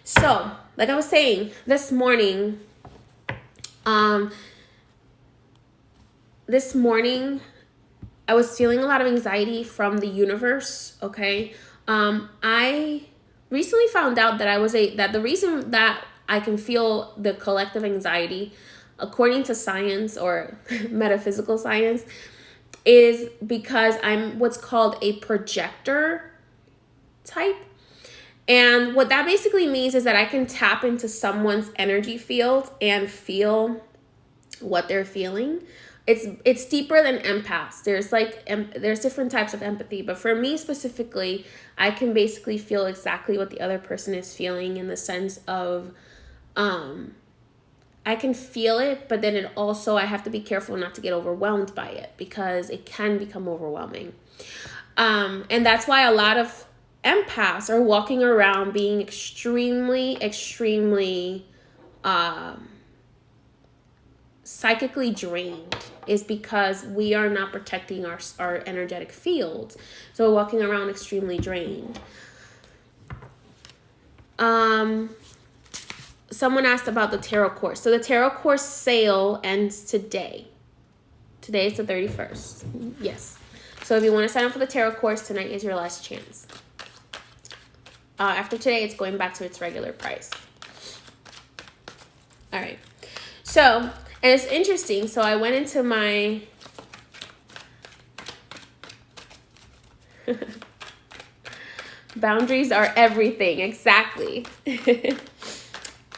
So, like I was saying, this morning, I was feeling a lot of anxiety from the universe. Okay. I recently found out that the reason that I can feel the collective anxiety, according to science or metaphysical science, is because I'm what's called a projector type. And what that basically means is that I can tap into someone's energy field and feel what they're feeling. It's deeper than empaths. There's different types of empathy, but for me specifically, I can basically feel exactly what the other person is feeling, in the sense of I can feel it, but then it also, I have to be careful not to get overwhelmed by it, because it can become overwhelming. And that's why a lot of empaths are walking around being extremely psychically drained, is because we are not protecting our energetic field. So we're walking around extremely drained. Someone asked about the tarot course. So the tarot course sale ends today. Today is the 31st. Yes. So if you want to sign up for the tarot course, tonight is your last chance. After today, it's going back to its regular price. All right. So, and it's interesting. So I went into my boundaries are everything. Exactly.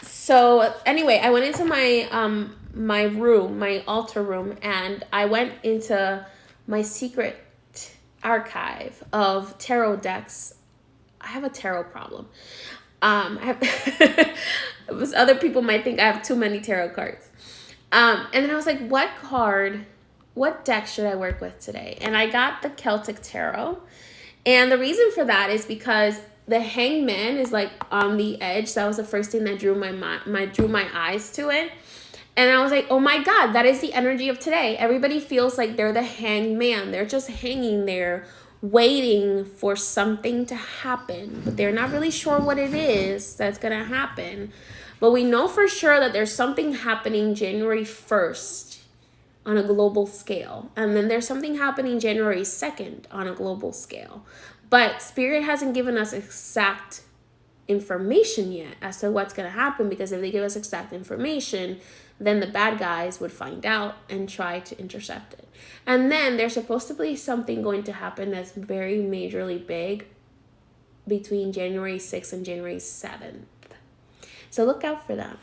So anyway, I went into my room, my altar room, and I went into my secret archive of tarot decks. I have a tarot problem. Other people might think I have too many tarot cards. And then I was like, what deck should I work with today? And I got the Celtic Tarot. And the reason for that is because the Hangman is like on the edge. So that was the first thing that drew my eyes to it. And I was like, oh my God, that is the energy of today. Everybody feels like they're the hangman. They're just hanging there waiting for something to happen, but they're not really sure what it is that's going to happen. But we know for sure that there's something happening January 1st on a global scale. And then there's something happening January 2nd on a global scale. But Spirit hasn't given us exact information yet as to what's going to happen, because if they give us exact information, then the bad guys would find out and try to intercept it. And then there's supposed to be something going to happen that's very majorly big between January 6th and January 7th. So look out for that.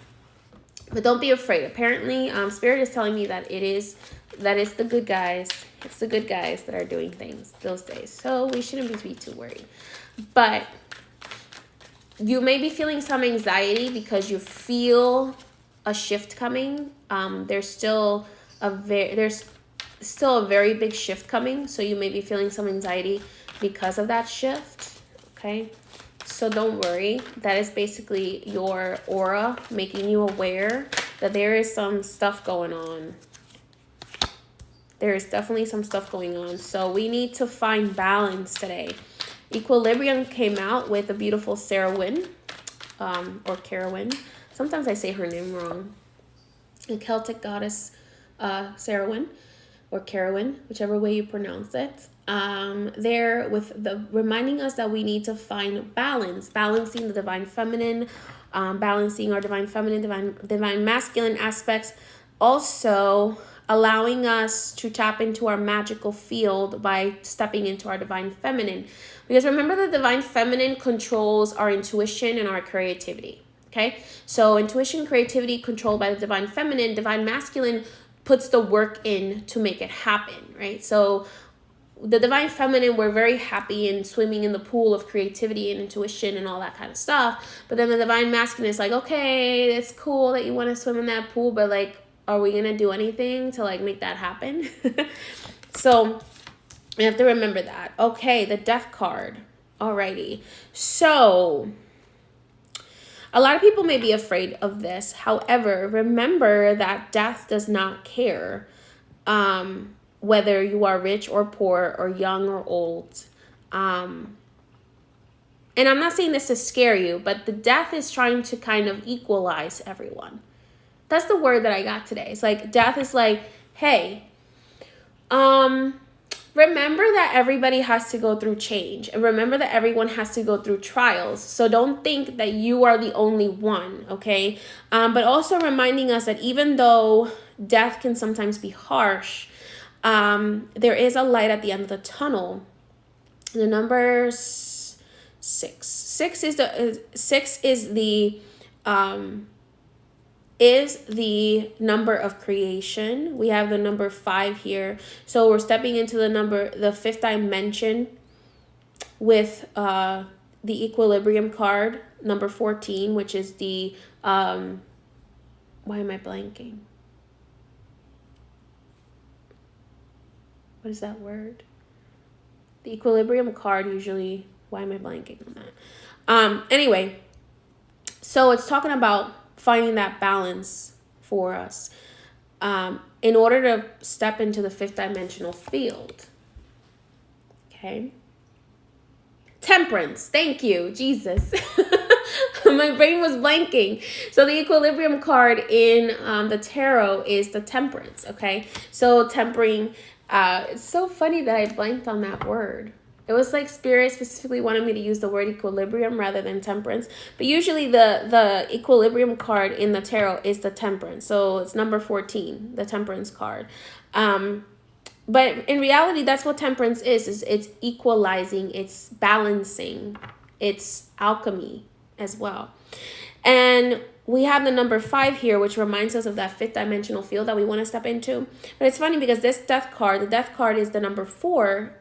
But don't be afraid. Apparently, Spirit is telling me that it's the good guys. It's the good guys that are doing things those days. So we shouldn't be too worried. But you may be feeling some anxiety because you feel a shift coming. There's still a very big shift coming. So you may be feeling some anxiety because of that shift. Okay. So don't worry. That is basically your aura making you aware that there is some stuff going on. There is definitely some stuff going on. So we need to find balance today. Equilibrium came out with a beautiful Sarah Wynn, or Carowin. Sometimes I say her name wrong. The Celtic goddess Sarah Wynn, or Carowin, whichever way you pronounce it. There with reminding us that we need to find balance, balancing the divine feminine, balancing our divine feminine, divine masculine aspects. Also allowing us to tap into our magical field by stepping into our divine feminine. Because remember, the divine feminine controls our intuition and our creativity. Okay? So intuition, creativity controlled by the divine feminine. Divine masculine puts the work in to make it happen, right? So the divine feminine, we're very happy in swimming in the pool of creativity and intuition and all that kind of stuff. But then the divine masculine is like, okay, it's cool that you want to swim in that pool, but like, are we going to do anything to like make that happen? So you have to remember that. Okay, the death card. Alrighty. So a lot of people may be afraid of this. However, remember that death does not care whether you are rich or poor or young or old. And And I'm not saying this to scare you, but the death is trying to kind of equalize everyone. That's the word that I got today. It's like death is like, hey, remember that everybody has to go through change, and remember that everyone has to go through trials. So don't think that you are the only one, okay? But also reminding us that even though death can sometimes be harsh, there is a light at the end of the tunnel. The number 6. 6 is the number of creation. We have the number 5 here. So we're stepping into the fifth dimension with the equilibrium card, number 14, which is the, why am I blanking? What is that word? The equilibrium card usually, why am I blanking on that? Anyway, so it's talking about finding that balance for us in order to step into the fifth dimensional field. Okay. Temperance. Thank you, Jesus. My brain was blanking. So the equilibrium card in the tarot is the temperance. Okay. So tempering. It's so funny that I blanked on that word. It was like Spirit specifically wanted me to use the word equilibrium rather than temperance. But usually the equilibrium card in the tarot is the temperance. So it's number 14, the temperance card. But in reality, that's what temperance is it's equalizing, it's balancing, it's alchemy as well. And we have the number 5 here, which reminds us of that fifth dimensional field that we want to step into. But it's funny because this death card, the death card is the number 4,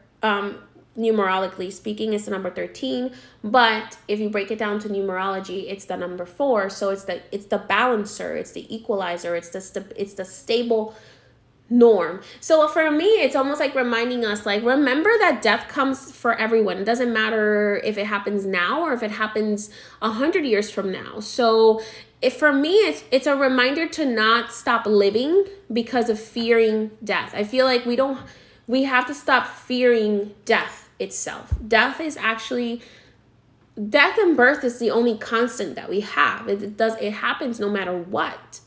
numerologically speaking, is the number 13. But if you break it down to numerology, it's the number 4. So it's the balancer, it's the equalizer, it's the stable norm. So for me, it's almost like reminding us, like, remember that death comes for everyone. It doesn't matter if it happens now or if it happens 100 years from now. So for me, it's a reminder to not stop living because of fearing death. I feel like we have to stop fearing death itself. Death and birth is the only constant that we have. It happens no matter what.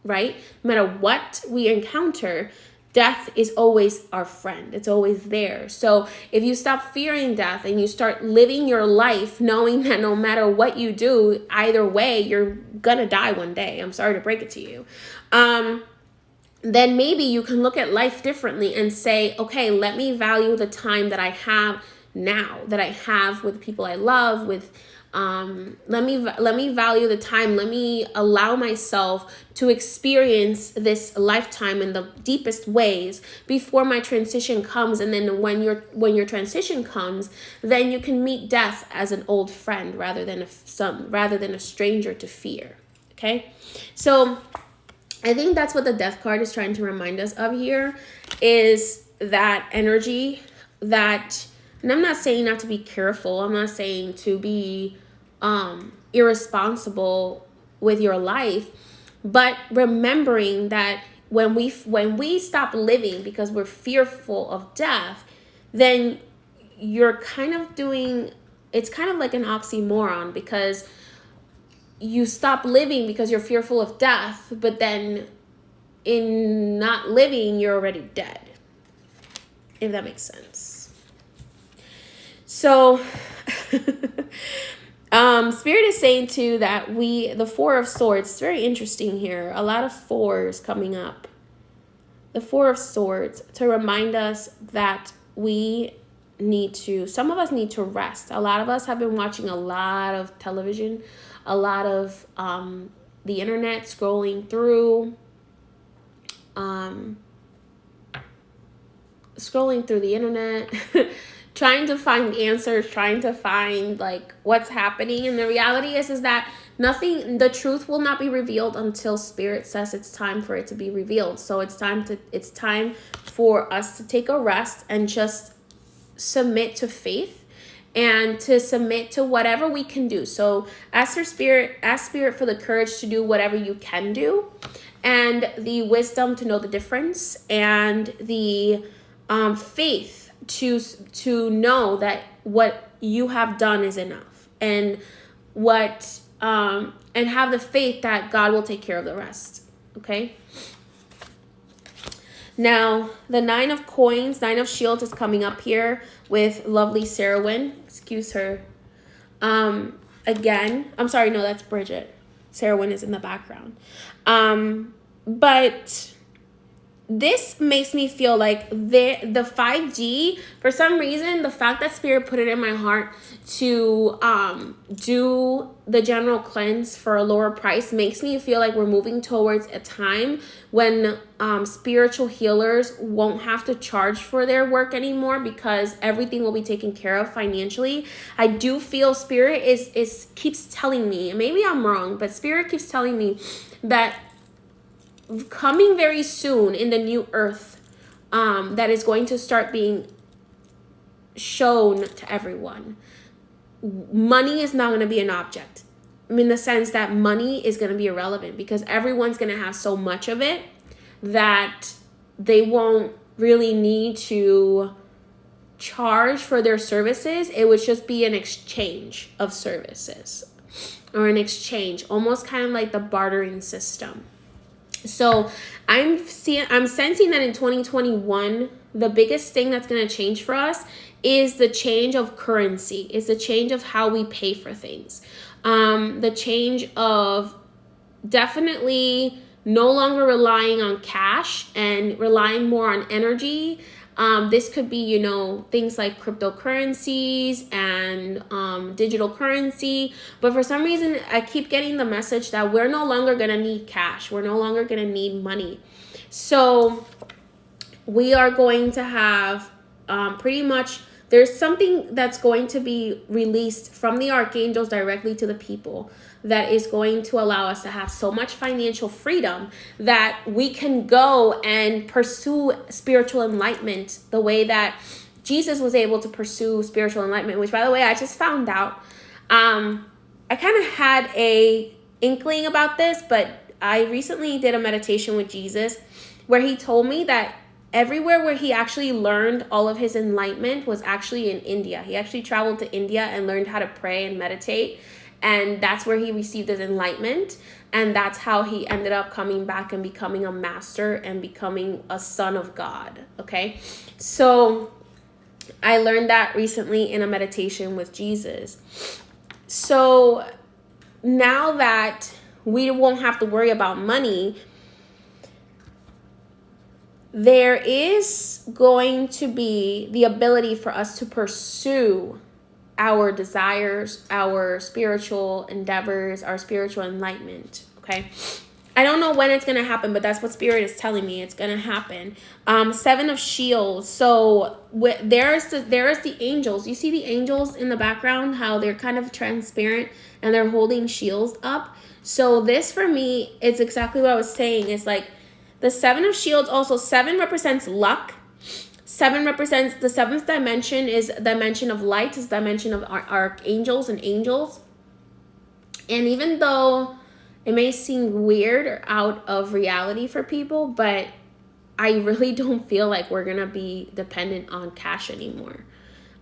Right? No matter what we encounter, death is always our friend. It's always there. So if you stop fearing death and you start living your life knowing that no matter what you do, either way, you're gonna die one day. I'm sorry to break it to you. Then maybe you can look at life differently and say, okay, let me value the time that I have now, that I have with people I love, with let me value the time. Let me allow myself to experience this lifetime in the deepest ways before my transition comes. And then when your transition comes, then you can meet death as an old friend rather than a stranger to fear. Okay, so I think that's what the death card is trying to remind us of here, is that energy that. And I'm not saying not to be careful. I'm not saying to be irresponsible with your life, but remembering that when we stop living because we're fearful of death, then you're kind of it's kind of like an oxymoron, because you stop living because you're fearful of death, but then in not living, you're already dead, if that makes sense. So Spirit is saying too that the 4 of Swords, it's very interesting here. A lot of 4s coming up. The 4 of Swords, to remind us that some of us need to rest. A lot of us have been watching a lot of television, a lot of the internet, scrolling through the internet, trying to find answers, trying to find like what's happening. And the reality is that the truth will not be revealed until Spirit says it's time for it to be revealed. So it's time for us to take a rest and just submit to faith and to submit to whatever we can do. So ask Spirit for the courage to do whatever you can do, and the wisdom to know the difference, and the faith to know that what you have done is enough. and and have the faith that God will take care of the rest. Okay. Now, the 9 of coins, 9 of shields is coming up here with lovely Sarah. Excuse her. Again, I'm sorry, no, that's Bridget. Sarah is in the background. But this makes me feel like the 5D, for some reason, the fact that Spirit put it in my heart to do the general cleanse for a lower price makes me feel like we're moving towards a time when spiritual healers won't have to charge for their work anymore, because everything will be taken care of financially. I do feel Spirit is keeps telling me, and maybe I'm wrong, but Spirit keeps telling me that coming very soon in the new earth, that is going to start being shown to everyone, money is not going to be an object. I mean, in the sense that money is going to be irrelevant, because everyone's going to have so much of it that they won't really need to charge for their services. It would just be an exchange of services, or an exchange, almost kind of like the bartering system. So I'm sensing that in 2021, the biggest thing that's going to change for us is the change of currency, is the change of how we pay for things. The change of definitely no longer relying on cash and relying more on energy. This could be, things like cryptocurrencies and digital currency. But for some reason, I keep getting the message that we're no longer going to need cash. We're no longer going to need money. So we are going to have pretty much, there's something that's going to be released from the archangels directly to the people that is going to allow us to have so much financial freedom that we can go and pursue spiritual enlightenment the way that Jesus was able to pursue spiritual enlightenment, which, by the way, I just found out. I kind of had a inkling about this, but I recently did a meditation with Jesus where he told me that everywhere where he actually learned all of his enlightenment was actually in India. He actually traveled to India and learned how to pray and meditate. And that's where he received his enlightenment. And that's how he ended up coming back and becoming a master and becoming a son of God. Okay. So I learned that recently in a meditation with Jesus. So now that we won't have to worry about money, there is going to be the ability for us to pursue our desires, our spiritual endeavors, our spiritual enlightenment. Okay. I don't know when it's going to happen, but that's what Spirit is telling me. It's going to happen. 7 of shields. So there's the angels. You see the angels in the background, how they're kind of transparent and they're holding shields up. So this for me, it's exactly what I was saying. It's like the 7 of shields. Also, 7 represents luck. 7 represents the 7th dimension, is dimension of light, is dimension of archangels and angels. And even though it may seem weird or out of reality for people, but I really don't feel like we're going to be dependent on cash anymore.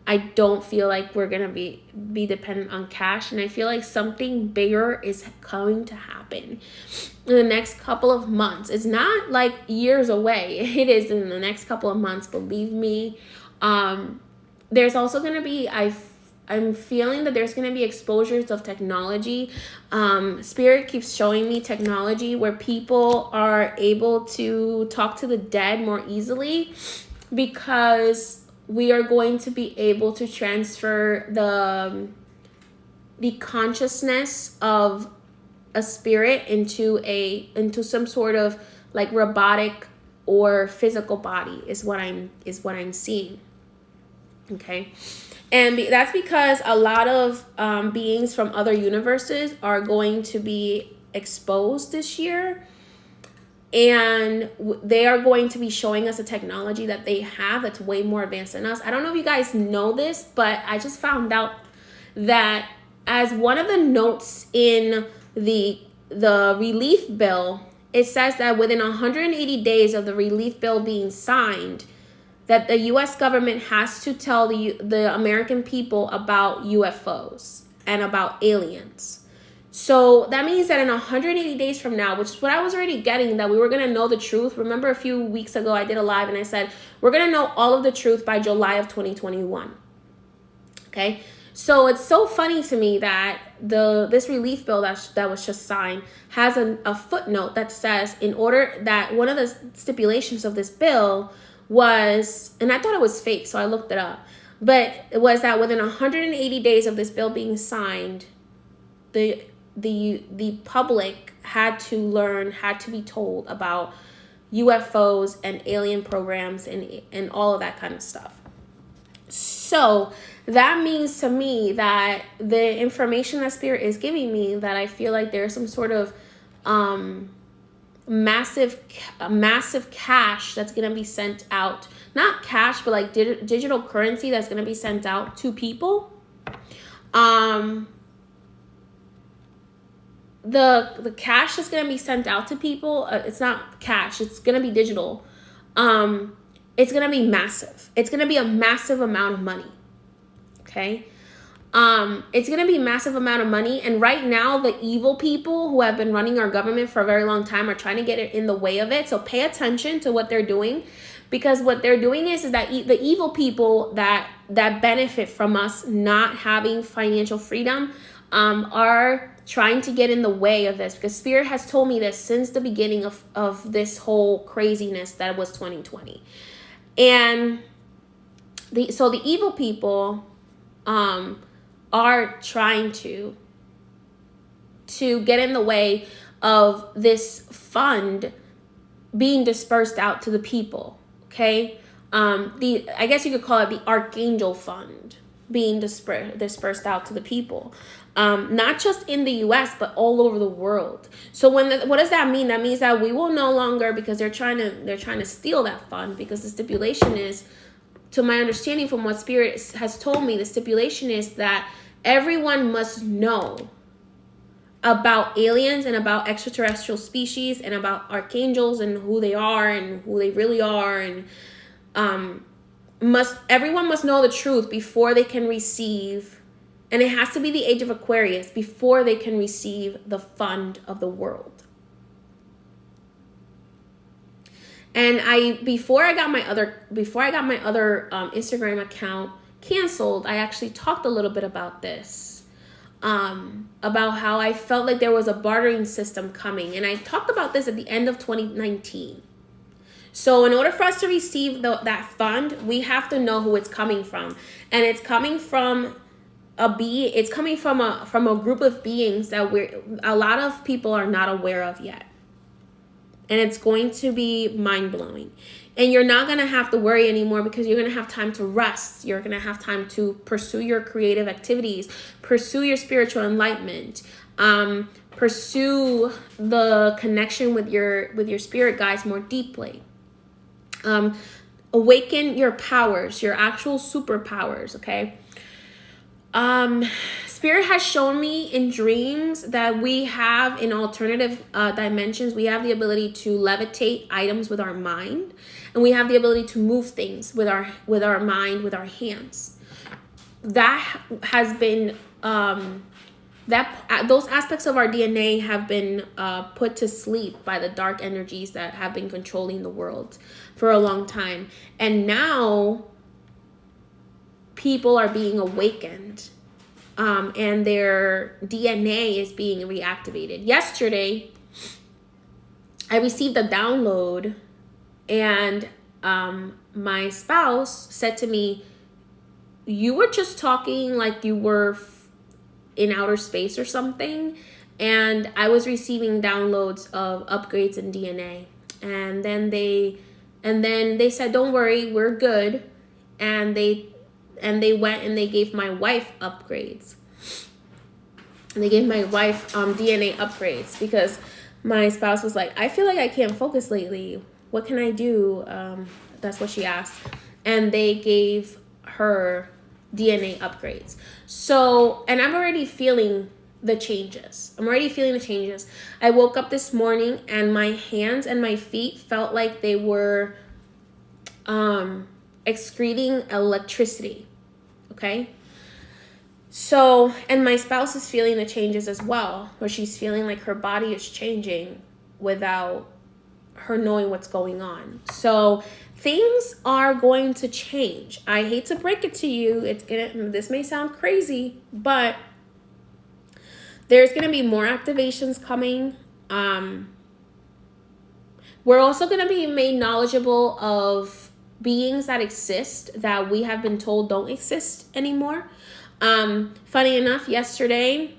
I don't feel like we're going to be dependent on cash. And I feel like something bigger is going to happen in the next couple of months. It's not like years away. It is in the next couple of months, believe me. There's also going to be, I'm feeling that there's going to be exposures of technology. Spirit keeps showing me technology where people are able to talk to the dead more easily, because we are going to be able to transfer the consciousness of a spirit into some sort of like robotic or physical body is what I'm seeing. Okay. And that's because a lot of beings from other universes are going to be exposed this year. And they are going to be showing us a technology that they have that's way more advanced than us. I don't know if you guys know this, but I just found out that as one of the notes in the relief bill, it says that within 180 days of the relief bill being signed, that the U.S. government has to tell the American people about UFOs and about aliens. So that means that in 180 days from now, which is what I was already getting, that we were going to know the truth. Remember a few weeks ago I did a live and I said we're going to know all of the truth by July of 2021. Okay, so it's so funny to me that this relief bill that was just signed has a footnote that says in order that one of the stipulations of this bill was, and I thought it was fake, so I looked it up, but it was that within 180 days of this bill being signed, the public had to be told about UFOs and alien programs and all of that kind of stuff. So that means to me that the information that Spirit is giving me, that I feel like there's some sort of massive cash that's going to be sent out. Not cash, but like digital currency that's going to be sent out to people. The cash that's going to be sent out to people, it's not cash, it's going to be digital. It's going to be massive. It's going to be a massive amount of money. Okay? It's going to be a massive amount of money. And right now, the evil people who have been running our government for a very long time are trying to get it in the way of it. So pay attention to what they're doing. Because what they're doing is that the evil people that benefit from us not having financial freedom are trying to get in the way of this. Because Spirit has told me this since the beginning of this whole craziness that was 2020. And so the evil people are trying to get in the way of this fund being dispersed out to the people. Okay, I guess you could call it the Archangel Fund being dispersed out to the people, not just in the U.S. but all over the world. So what does that mean? That means that we will no longer, because they're trying to steal that fund, because the stipulation is, to my understanding from what Spirit has told me, the stipulation is that everyone must know about aliens and about extraterrestrial species and about archangels and who they are and who they really are, and everyone must know the truth before they can receive, and it has to be the age of Aquarius, before they can receive the fund of the world. And before I got my other Instagram account canceled, I actually talked a little bit about this. About how I felt like there was a bartering system coming. And I talked about this at the end of 2019. So in order for us to receive that fund, we have to know who it's coming from. And it's coming from a group of beings that a lot of people are not aware of yet. And it's going to be mind-blowing. And you're not going to have to worry anymore, because you're going to have time to rest. You're going to have time to pursue your creative activities, pursue your spiritual enlightenment, pursue the connection with your spirit guides more deeply. Awaken your powers, your actual superpowers, okay? Spirit has shown me in dreams that we have, in alternative dimensions, we have the ability to levitate items with our mind, and we have the ability to move things with our mind, with our hands. That has been those aspects of our DNA have been put to sleep by the dark energies that have been controlling the world for a long time, and now people are being awakened. And their DNA is being reactivated. Yesterday, I received a download, and my spouse said to me, "You were just talking like you were in outer space or something," and I was receiving downloads of upgrades in DNA. And then they said, "Don't worry, we're good," and they went and they gave my wife upgrades. And they gave my wife DNA upgrades, because my spouse was like, "I feel like I can't focus lately. What can I do?" That's what she asked. And they gave her DNA upgrades. So, and I'm already feeling the changes. I woke up this morning and my hands and my feet felt like they were excreting electricity. Okay? So, and my spouse is feeling the changes as well, where she's feeling like her body is changing without her knowing what's going on. So things are going to change. I hate to break it to you. This may sound crazy, but there's gonna be more activations coming. We're also gonna be made knowledgeable of beings that exist that we have been told don't exist anymore. Funny enough, yesterday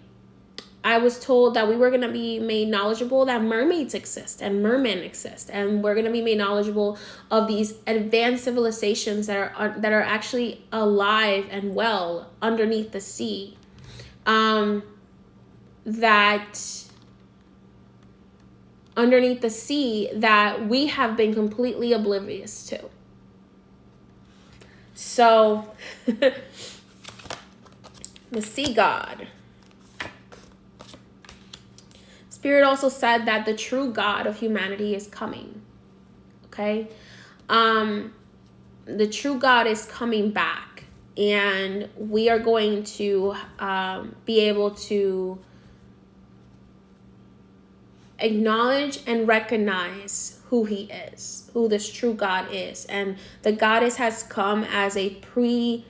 I was told that we were going to be made knowledgeable that mermaids exist and mermen exist, and we're going to be made knowledgeable of these advanced civilizations that are actually alive and well underneath the sea. That underneath the sea that we have been completely oblivious to. So the sea god. Spirit also said that the true God of humanity is coming. Okay? The true God is coming back. And we are going to be able to acknowledge and recognize who he is, who this true God is. And the goddess has come as a pre-warning,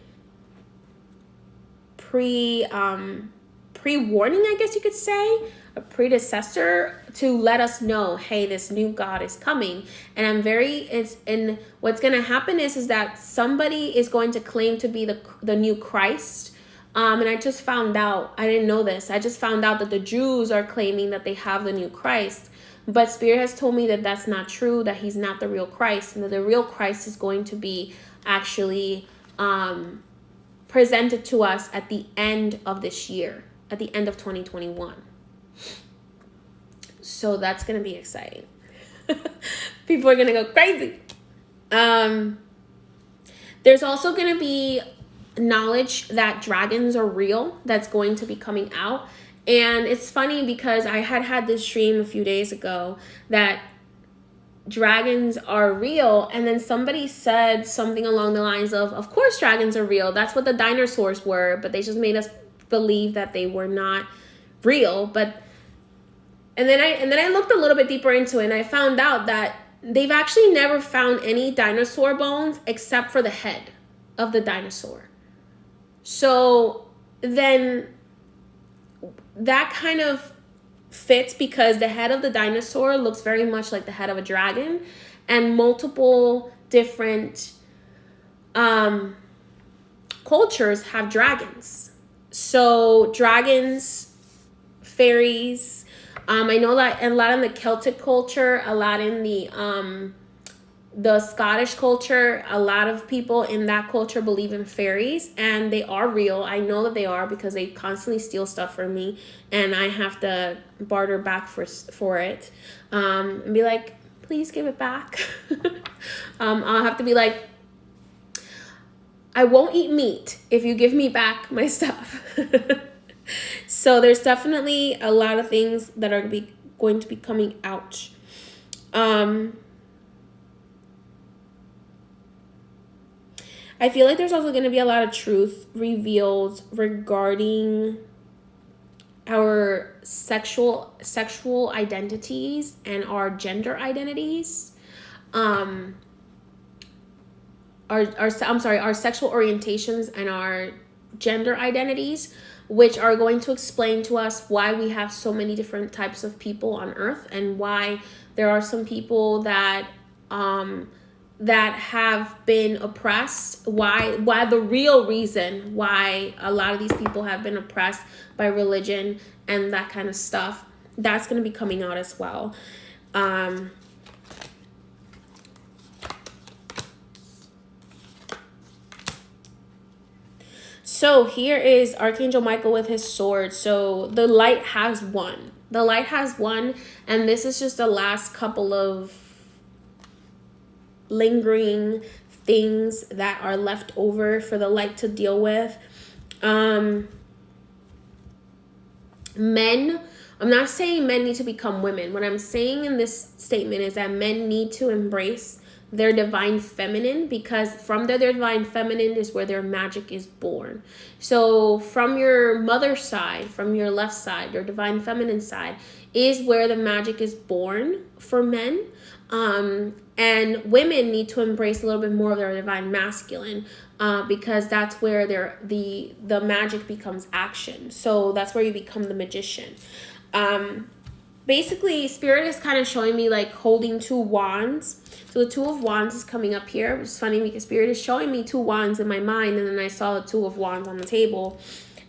I guess you could say, a predecessor to let us know, hey, this new God is coming. And what's going to happen is that somebody is going to claim to be the new Christ. And I just found out, I didn't know this. I just found out that the Jews are claiming that they have the new Christ. But Spirit has told me that that's not true, that he's not the real Christ, and that the real Christ is going to be actually presented to us at the end of this year, at the end of 2021. So that's going to be exciting. People are going to go crazy. There's also going to be knowledge that dragons are real that's going to be coming out. And it's funny because I had this dream a few days ago that dragons are real, and then somebody said something along the lines of course dragons are real. That's what the dinosaurs were, but they just made us believe that they were not real. But and then I looked a little bit deeper into it, and I found out that they've actually never found any dinosaur bones except for the head of the dinosaur. So then that kind of fits because the head of the dinosaur looks very much like the head of a dragon, and multiple different cultures have dragons. So dragons, fairies, I know that a lot in the Celtic culture, a lot in the Scottish culture, a lot of people in that culture believe in fairies, and they are real. I know that they are because they constantly steal stuff from me, and I have to barter back for it, and be like, please give it back. I'll have to be like, I won't eat meat if you give me back my stuff. So there's definitely a lot of things that are going to be coming out. I feel like there's also going to be a lot of truth revealed regarding our sexual identities and our gender identities. Our sexual orientations and our gender identities, which are going to explain to us why we have so many different types of people on Earth, and why there are some people that have been oppressed, why the real reason why a lot of these people have been oppressed by religion and that kind of stuff. That's going to be coming out as well. So here is Archangel Michael with his sword. So the light has won. The light has won, and this is just the last couple of lingering things that are left over for the light to deal with. Men, I'm not saying men need to become women. What I'm saying in this statement is that men need to embrace their divine feminine, because from their divine feminine is where their magic is born. So from your mother's side, from your left side, your divine feminine side is where the magic is born for men. And women need to embrace a little bit more of their divine masculine, because that's where the magic becomes action. So that's where you become the magician. Basically, Spirit is kind of showing me like holding 2 wands. So the 2 of Wands is coming up here, which is funny because Spirit is showing me 2 wands in my mind, and then I saw the 2 of Wands on the table.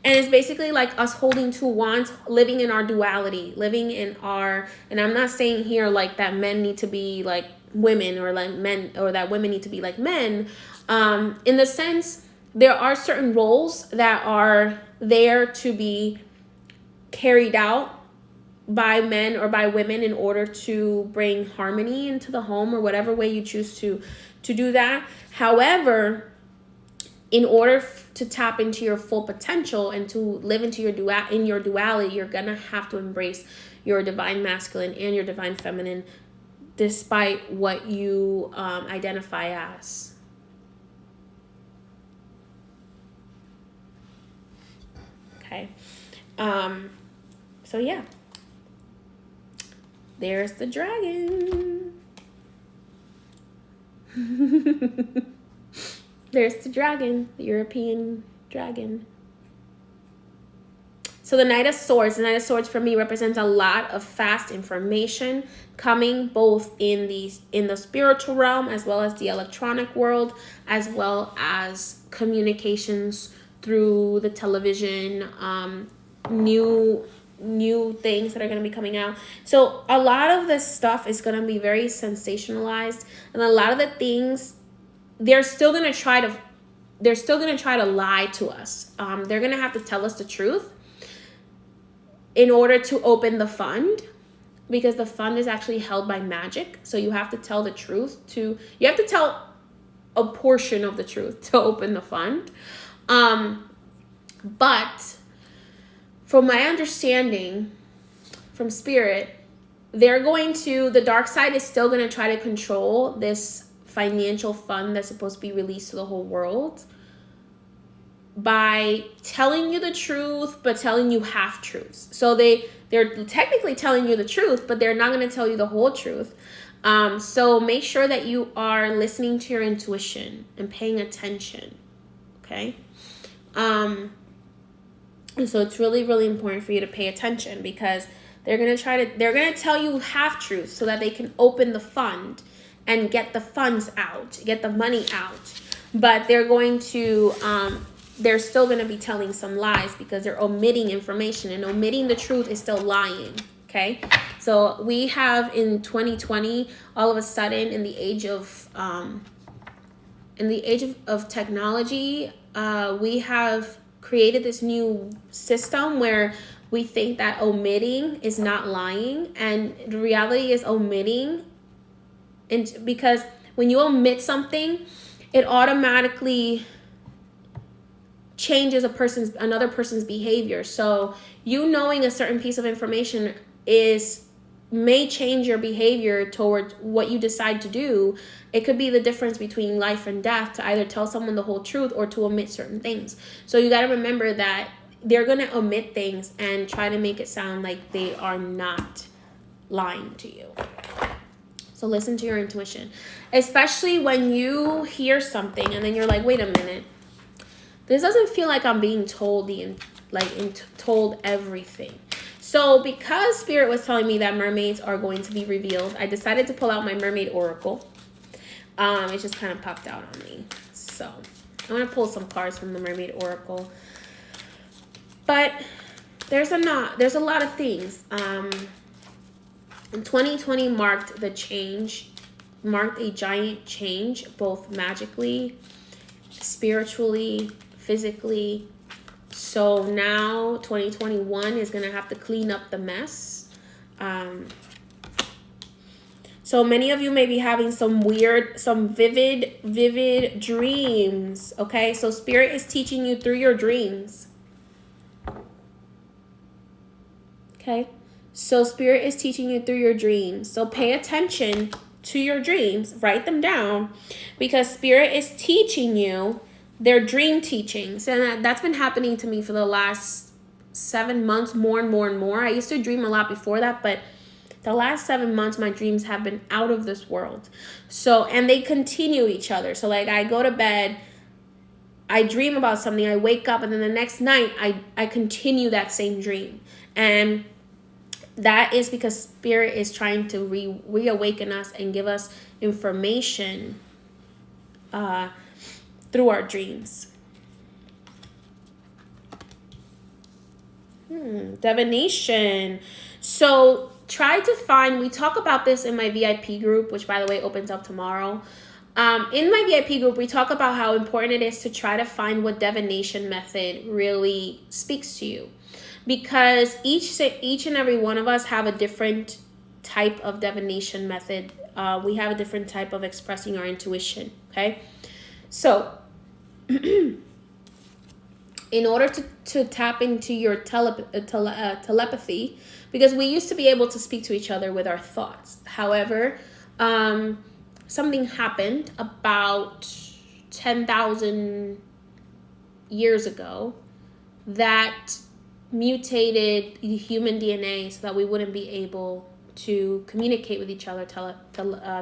And it's basically like us holding 2 wands, living in our duality, living in our, and I'm not saying here like that men need to be like women, or like men, or that women need to be like men. In the sense, there are certain roles that are there to be carried out by men or by women in order to bring harmony into the home, or whatever way you choose to do that. However, in order to tap into your full potential and to live into your duality, you're gonna have to embrace your divine masculine and your divine feminine, despite what you identify as. Okay. So yeah. There's the dragon. There's the dragon, the European dragon. So the Knight of Swords. The Knight of Swords for me represents a lot of fast information coming both in the spiritual realm, as well as the electronic world, as well as communications through the television, new things that are going to be coming out. So a lot of this stuff is going to be very sensationalized, and a lot of the things they're still going to try to lie to us. They're going to have to tell us the truth in order to open the fund, because the fund is actually held by magic. So you have to tell the truth you have to tell a portion of the truth to open the fund. But from my understanding from Spirit, the dark side is still going to try to control this financial fund that's supposed to be released to the whole world by telling you the truth, but telling you half truths. So they're technically telling you the truth, but they're not going to tell you the whole truth. So make sure that you are listening to your intuition and paying attention. Okay. And so it's really, really important for you to pay attention, because they're going to tell you half truths so that they can open the fund and get the funds out, get the money out. But they're still going to be telling some lies, because they're omitting information, and omitting the truth is still lying. Okay. So we have in 2020, all of a sudden in the age of technology, we have created this new system where we think that omitting is not lying, and the reality is omitting. And because when you omit something, it automatically changes another person's behavior. So you knowing a certain piece of information may change your behavior towards what you decide to do. It could be the difference between life and death, to either tell someone the whole truth or to omit certain things. So you got to remember that they're going to omit things and try to make it sound like they are not lying to you. So listen to your intuition, especially when you hear something and then you're like, wait a minute, this doesn't feel like I'm being told told everything. So because Spirit was telling me that mermaids are going to be revealed, I decided to pull out my mermaid oracle. It just kind of popped out on me. So I'm going to pull some cards from the mermaid oracle. But there's a lot of things. 2020 marked a giant change, both magically, spiritually, physically. So now 2021 is going to have to clean up the mess. So many of you may be having some vivid dreams. Okay, so Spirit is teaching you through your dreams. Okay, so Spirit is teaching you through your dreams. So pay attention to your dreams, write them down, because Spirit is teaching you their dream teachings. And that's been happening to me for the last 7 months, more and more and more. I used to dream a lot before that, but the last 7 months, my dreams have been out of this world. So, and they continue each other. So like I go to bed, I dream about something, I wake up, and then the next night I continue that same dream. And that is because Spirit is trying to reawaken us and give us information through our dreams. Divination. So try to find, we talk about this in my VIP group, which by the way opens up tomorrow. In my VIP group, we talk about how important it is to try to find what divination method really speaks to you. Because each and every one of us have a different type of divination method. We have a different type of expressing our intuition, okay? So, in order to tap into your telepathy, because we used to be able to speak to each other with our thoughts. However, something happened about 10,000 years ago that mutated human DNA so that we wouldn't be able to communicate with each other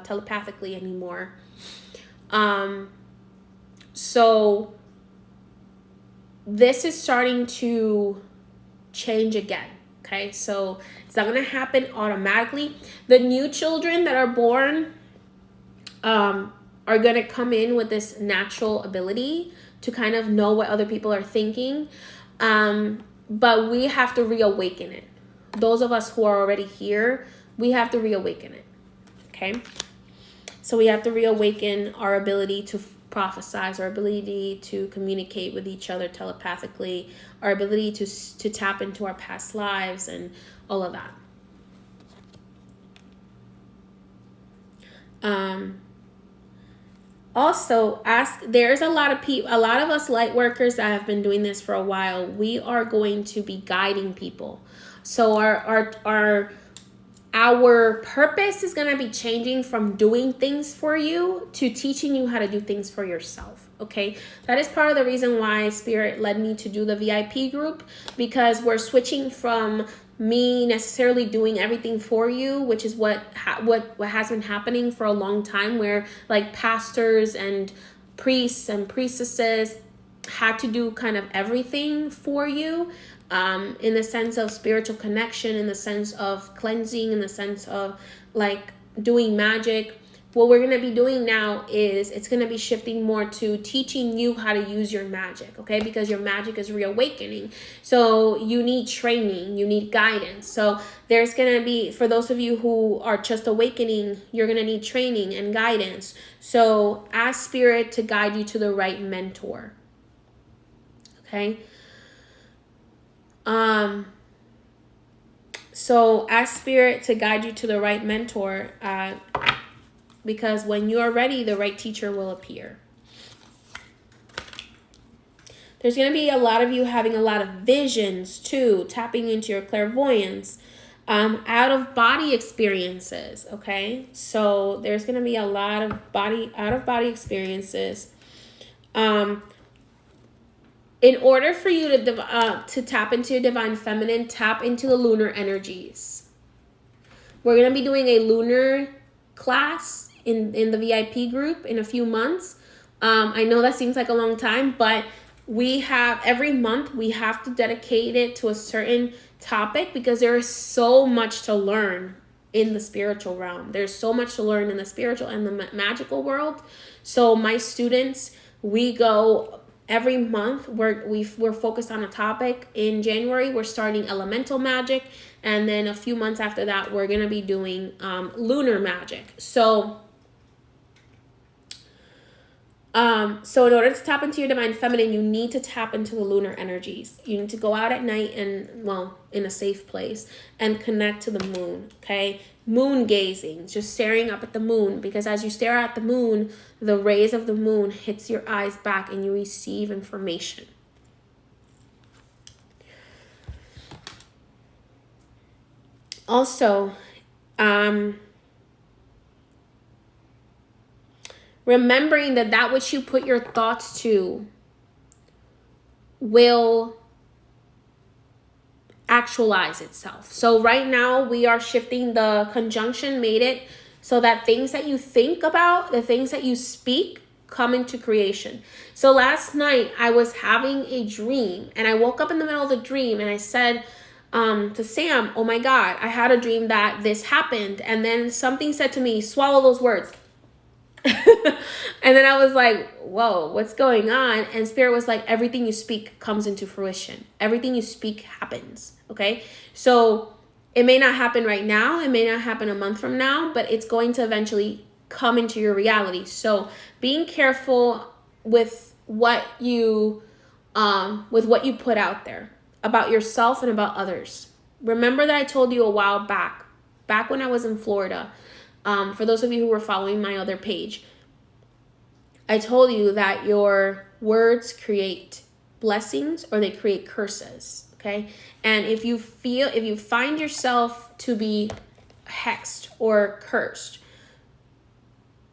telepathically anymore. So this is starting to change again. Okay, so it's not going to happen automatically. The new children that are born are going to come in with this natural ability to kind of know what other people are thinking. But we have to reawaken it. Those of us who are already here, we have to reawaken it. Okay? So we have to reawaken our ability to prophesize, our ability to communicate with each other telepathically, our ability to tap into our past lives and all of that. Also, there's a lot of us light workers that have been doing this for a while. We are going to be guiding people. So our purpose is going to be changing from doing things for you to teaching you how to do things for yourself. Okay, that is part of the reason why Spirit led me to do the VIP group, because we're switching from me necessarily doing everything for you, which is what has been happening for a long time, where like pastors and priests and priestesses had to do kind of everything for you, in the sense of spiritual connection, in the sense of cleansing, in the sense of like doing magic. What we're going to be doing now is it's going to be shifting more to teaching you how to use your magic, okay? Because your magic is reawakening. So you need training, you need guidance. So there's going to be, for those of you who are just awakening, you're going to need training and guidance. So ask Spirit to guide you to the right mentor, okay? So ask Spirit to guide you to the right mentor, because when you are ready, the right teacher will appear. There's going to be a lot of you having a lot of visions too, tapping into your clairvoyance, out of body experiences, okay? So there's going to be a lot of out of body experiences. In order for you to tap into your divine feminine, tap into the lunar energies. We're going to be doing a lunar class in the VIP group in a few months. I know that seems like a long time, but every month we have to dedicate it to a certain topic, because there is so much to learn in the spiritual realm. There's so much to learn in the spiritual and the magical world. So my students, we go every month. We're focused on a topic. In January, we're starting elemental magic, and then a few months after that, we're gonna be doing lunar magic. So in order to tap into your divine feminine, you need to tap into the lunar energies. You need to go out at night and, well, in a safe place, and connect to the moon, okay? Moon gazing, just staring up at the moon, because as you stare at the moon, the rays of the moon hits your eyes back and you receive information. Also, remembering that that which you put your thoughts to will actualize itself. So right now we are shifting, the conjunction made it so that things that you think about, the things that you speak, come into creation. So last night I was having a dream, and I woke up in the middle of the dream, and I said to Sam, oh my God, I had a dream that this happened. And then something said to me, swallow those words. And then I was like, whoa, what's going on? And Spirit was like, everything you speak comes into fruition. Everything you speak happens. Okay. So it may not happen right now. It may not happen a month from now, but it's going to eventually come into your reality. So being careful with what you put out there about yourself and about others. Remember that I told you a while back when I was in Florida, for those of you who were following my other page, I told you that your words create blessings or they create curses, okay? And if you find yourself to be hexed or cursed,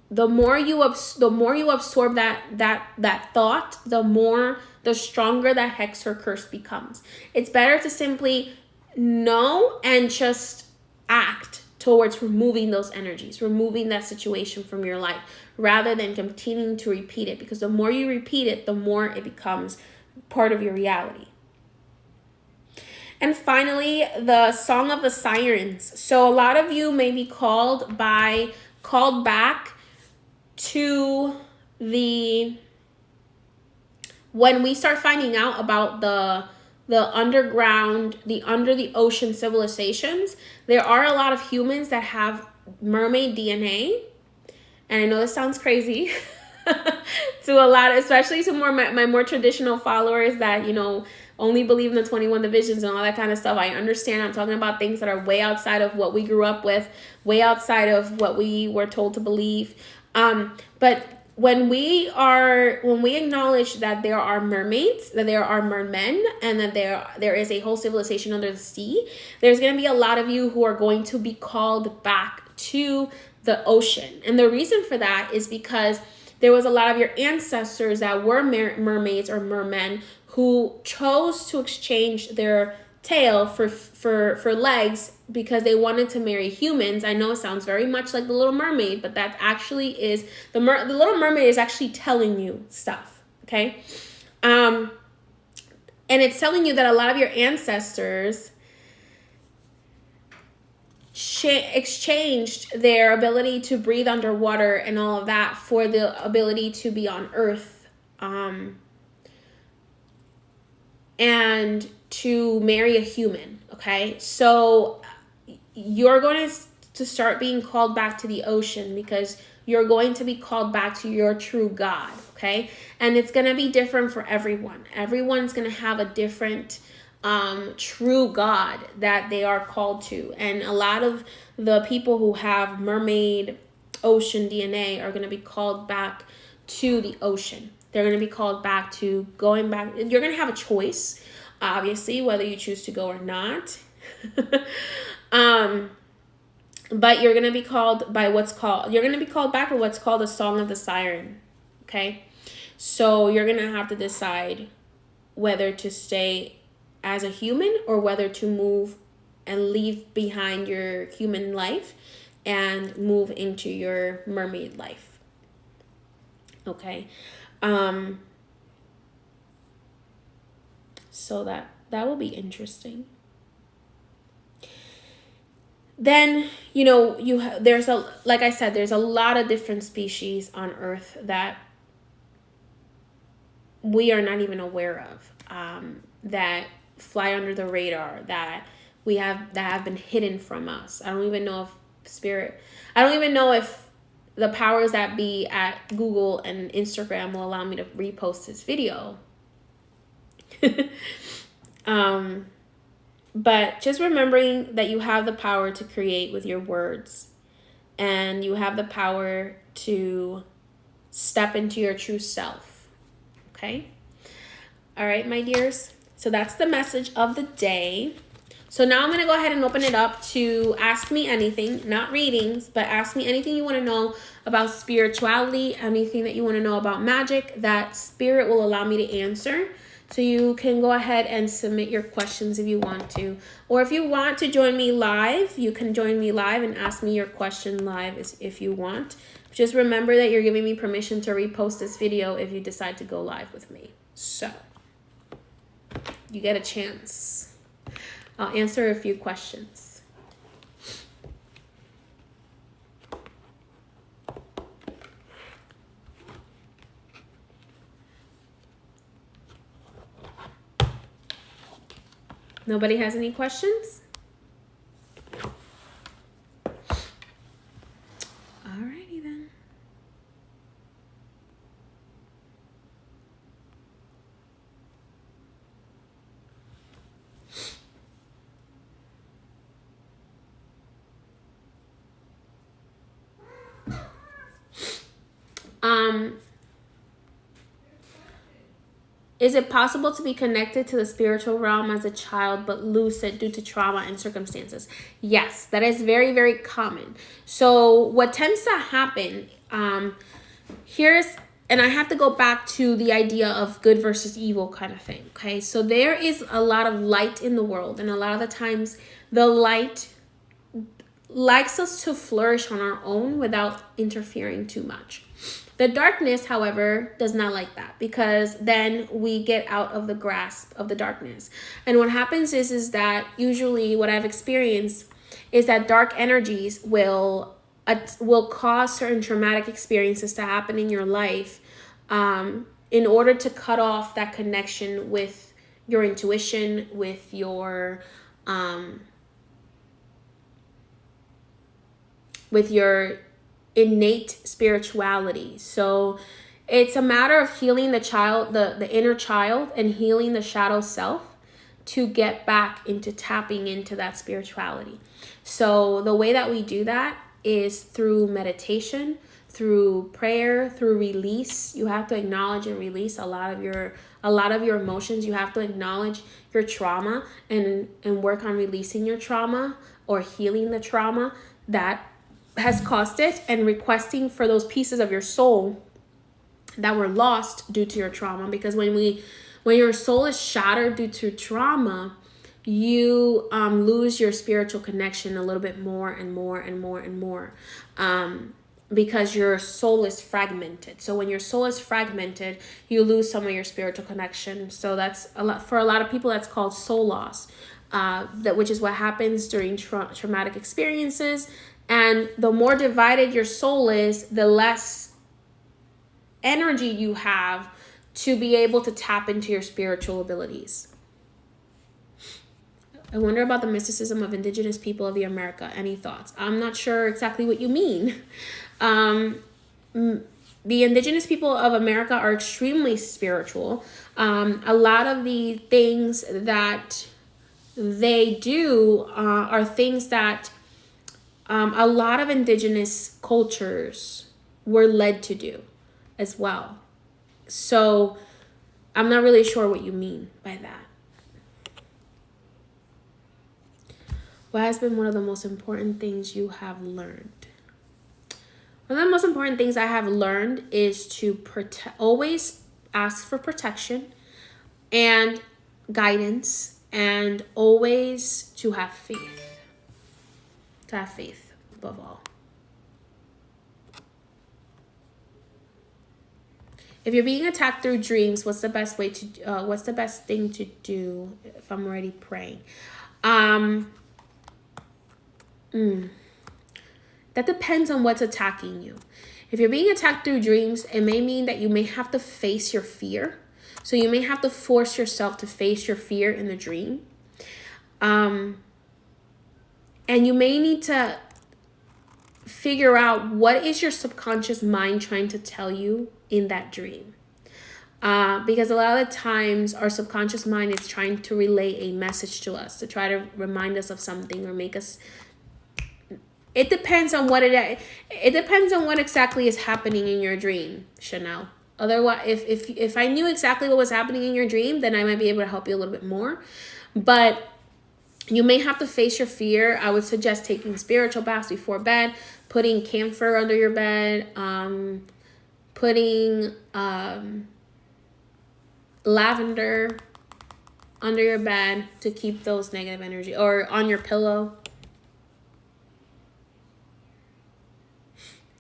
the more you absorb that thought, the stronger that hex or curse becomes. It's better to simply know and just act towards removing those energies, removing that situation from your life, rather than continuing to repeat it, because the more you repeat it, the more it becomes part of your reality. And finally, the Song of the Sirens. So a lot of you may be called back to when we start finding out about the underground, the under the ocean civilizations, there are a lot of humans that have mermaid DNA. And I know this sounds crazy to a lot, especially to my more traditional followers that, only believe in the 21 divisions and all that kind of stuff. I understand. I'm talking about things that are way outside of what we grew up with, way outside of what we were told to believe. But when we acknowledge that there are mermaids, that there are mermen, and that there is a whole civilization under the sea, there's going to be a lot of you who are going to be called back to the ocean. And the reason for that is because there was a lot of your ancestors that were mermaids or mermen who chose to exchange their tail for legs because they wanted to marry humans. I know it sounds very much like the Little Mermaid, but that actually is the Little Mermaid is actually telling you stuff, okay? And it's telling you that a lot of your ancestors exchanged their ability to breathe underwater and all of that for the ability to be on Earth, and to marry a human, okay? So you're going to start being called back to the ocean because you're going to be called back to your true God, okay? And it's going to be different for everyone. Everyone's going to have a different true God that they are called to. And a lot of the people who have mermaid ocean DNA are going to be called back to the ocean. They're going to be called back to going back. You're going to have a choice, obviously, whether you choose to go or not. But you're going to be called by you're going to be called back with what's called a Song of the Siren. Okay. So you're going to have to decide whether to stay as a human or whether to move and leave behind your human life and move into your mermaid life. Okay. So that will be interesting. Then, there's like I said, there's a lot of different species on Earth that we are not even aware of, that fly under the radar, that have been hidden from us. I don't even know if the powers that be at Google and Instagram will allow me to repost this video. But just remembering that you have the power to create with your words, and you have the power to step into your true self. Okay? All right, my dears. So that's the message of the day. So now I'm going to go ahead and open it up to ask me anything, not readings, but ask me anything you want to know about spirituality, anything that you want to know about magic that spirit will allow me to answer. So you can go ahead and submit your questions if you want to. Or if you want to join me live, you can join me live and ask me your question live if you want. Just remember that you're giving me permission to repost this video if you decide to go live with me. So you get a chance. I'll answer a few questions. Nobody has any questions? Alrighty then. Is it possible to be connected to the spiritual realm as a child but lose it due to trauma and circumstances? Yes, that is very, very common. So what tends to happen, and I have to go back to the idea of good versus evil kind of thing, okay? So there is a lot of light in the world, and a lot of the times the light likes us to flourish on our own without interfering too much. The darkness, however, does not like that, because then we get out of the grasp of the darkness. And what happens is that usually what I've experienced is that dark energies will cause certain traumatic experiences to happen in your life in order to cut off that connection with your intuition, with your innate spirituality. So it's a matter of healing the child, the inner child, and healing the shadow self to get back into tapping into that spirituality. So the way that we do that is through meditation, through prayer, through release. You have to acknowledge and release a lot of your emotions. You have to acknowledge your trauma and work on releasing your trauma or healing the trauma that has caused it, and requesting for those pieces of your soul that were lost due to your trauma. Because when your soul is shattered due to trauma, you lose your spiritual connection a little bit more and more and more and more, because your soul is fragmented. So when your soul is fragmented, you lose some of your spiritual connection. So that's for a lot of people, that's called soul loss, which is what happens during traumatic experiences. And the more divided your soul is, the less energy you have to be able to tap into your spiritual abilities. I wonder about the mysticism of indigenous people of the America. Any thoughts? I'm not sure exactly what you mean. The indigenous people of America are extremely spiritual. A lot of the things that they do are things that a lot of indigenous cultures were led to do as well. So I'm not really sure what you mean by that. What has been one of the most important things you have learned? One of the most important things I have learned is to always ask for protection and guidance, and always to have faith. To have faith above all. If you're being attacked through dreams, what's the best thing to do if I'm already praying? That depends on what's attacking you. If you're being attacked through dreams, it may mean that you may have to face your fear. So you may have to force yourself to face your fear in the dream. And you may need to figure out what is your subconscious mind trying to tell you in that dream. Because a lot of the times our subconscious mind is trying to relay a message to us, to try to remind us of something or make us. It depends on what it depends on what exactly is happening in your dream, Chanel. Otherwise, if I knew exactly what was happening in your dream, then I might be able to help you a little bit more. But You may have to face your fear. I would suggest taking spiritual baths before bed, putting camphor under your bed, putting lavender under your bed to keep those negative energy, or on your pillow.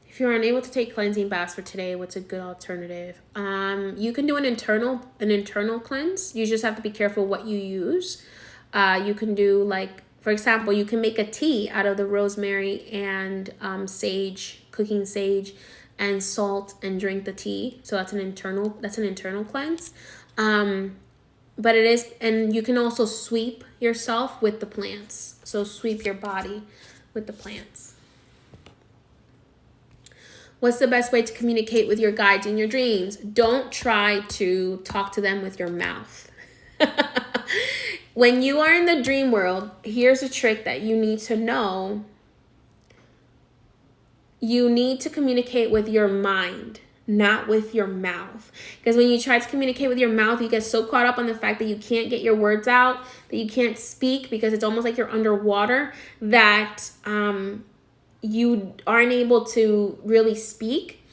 If you're unable to take cleansing baths for today, what's a good alternative? You can do an internal cleanse. You just have to be careful what you use. You can do, like, for example, you can make a tea out of the rosemary and sage, cooking sage, and salt, and drink the tea. So that's an internal cleanse. But it is, and you can also sweep yourself with the plants. So sweep your body with the plants. What's the best way to communicate with your guides in your dreams? Don't try to talk to them with your mouth. When you are in the dream world, here's a trick that you need to know. You need to communicate with your mind, not with your mouth. Because when you try to communicate with your mouth, you get so caught up on the fact that you can't get your words out, that you can't speak because it's almost like you're underwater, that you aren't able to really speak.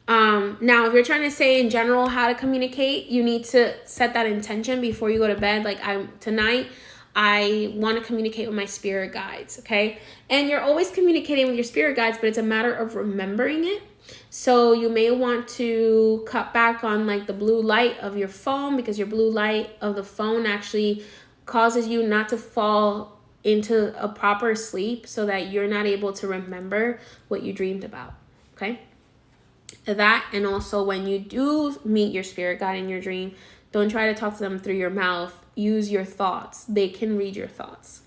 Now, if you're trying to say in general how to communicate, you need to set that intention before you go to bed. Like, tonight, I want to communicate with my spirit guides, okay? And you're always communicating with your spirit guides, but it's a matter of remembering it. So you may want to cut back on, like, the blue light of your phone, because your blue light of the phone actually causes you not to fall into a proper sleep, so that you're not able to remember what you dreamed about, okay? That, and also when you do meet your spirit guide in your dream, don't try to talk to them through your mouth. Use your thoughts. They can read your thoughts.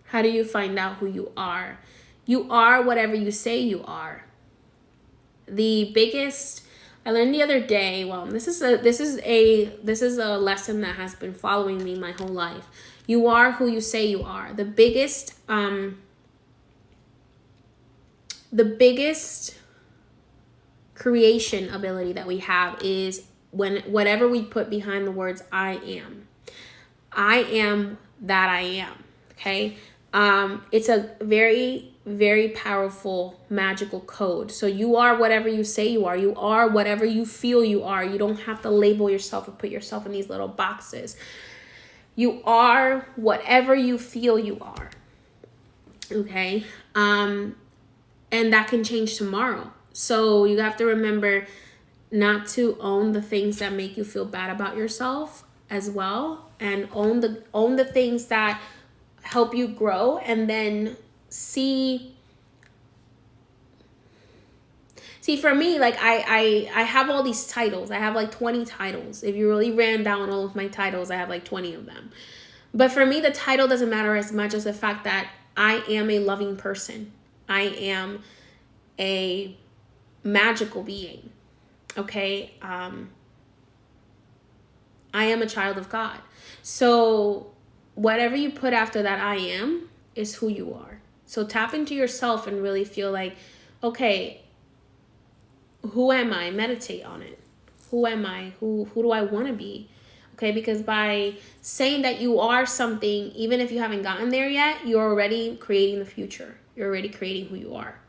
How do you find out who you are? You are whatever you say you are. The biggest, I learned the other day, well, this is a lesson that has been following me my whole life. You are who you say you are. The biggest creation ability that we have is whatever we put behind the words I am. I am that I am. Okay? It's a very, very powerful magical code. So you are whatever you say you are. You are whatever you feel you are. You don't have to label yourself or put yourself in these little boxes. You are whatever you feel you are. Okay? And that can change tomorrow. So you have to remember not to own the things that make you feel bad about yourself as well, and own the things that help you grow, and then see, for me, like, I have all these titles. I have like 20 titles. If you really ran down all of my titles, I have like 20 of them. But for me, the title doesn't matter as much as the fact that I am a loving person. I am a magical being. Okay? I am a child of God. So whatever you put after that I am is who you are. So tap into yourself and really feel like, okay, who am I? Meditate on it. Who am I? Who do I want to be? Okay, because by saying that you are something, even if you haven't gotten there yet, you're already creating the future. You're already creating who you are.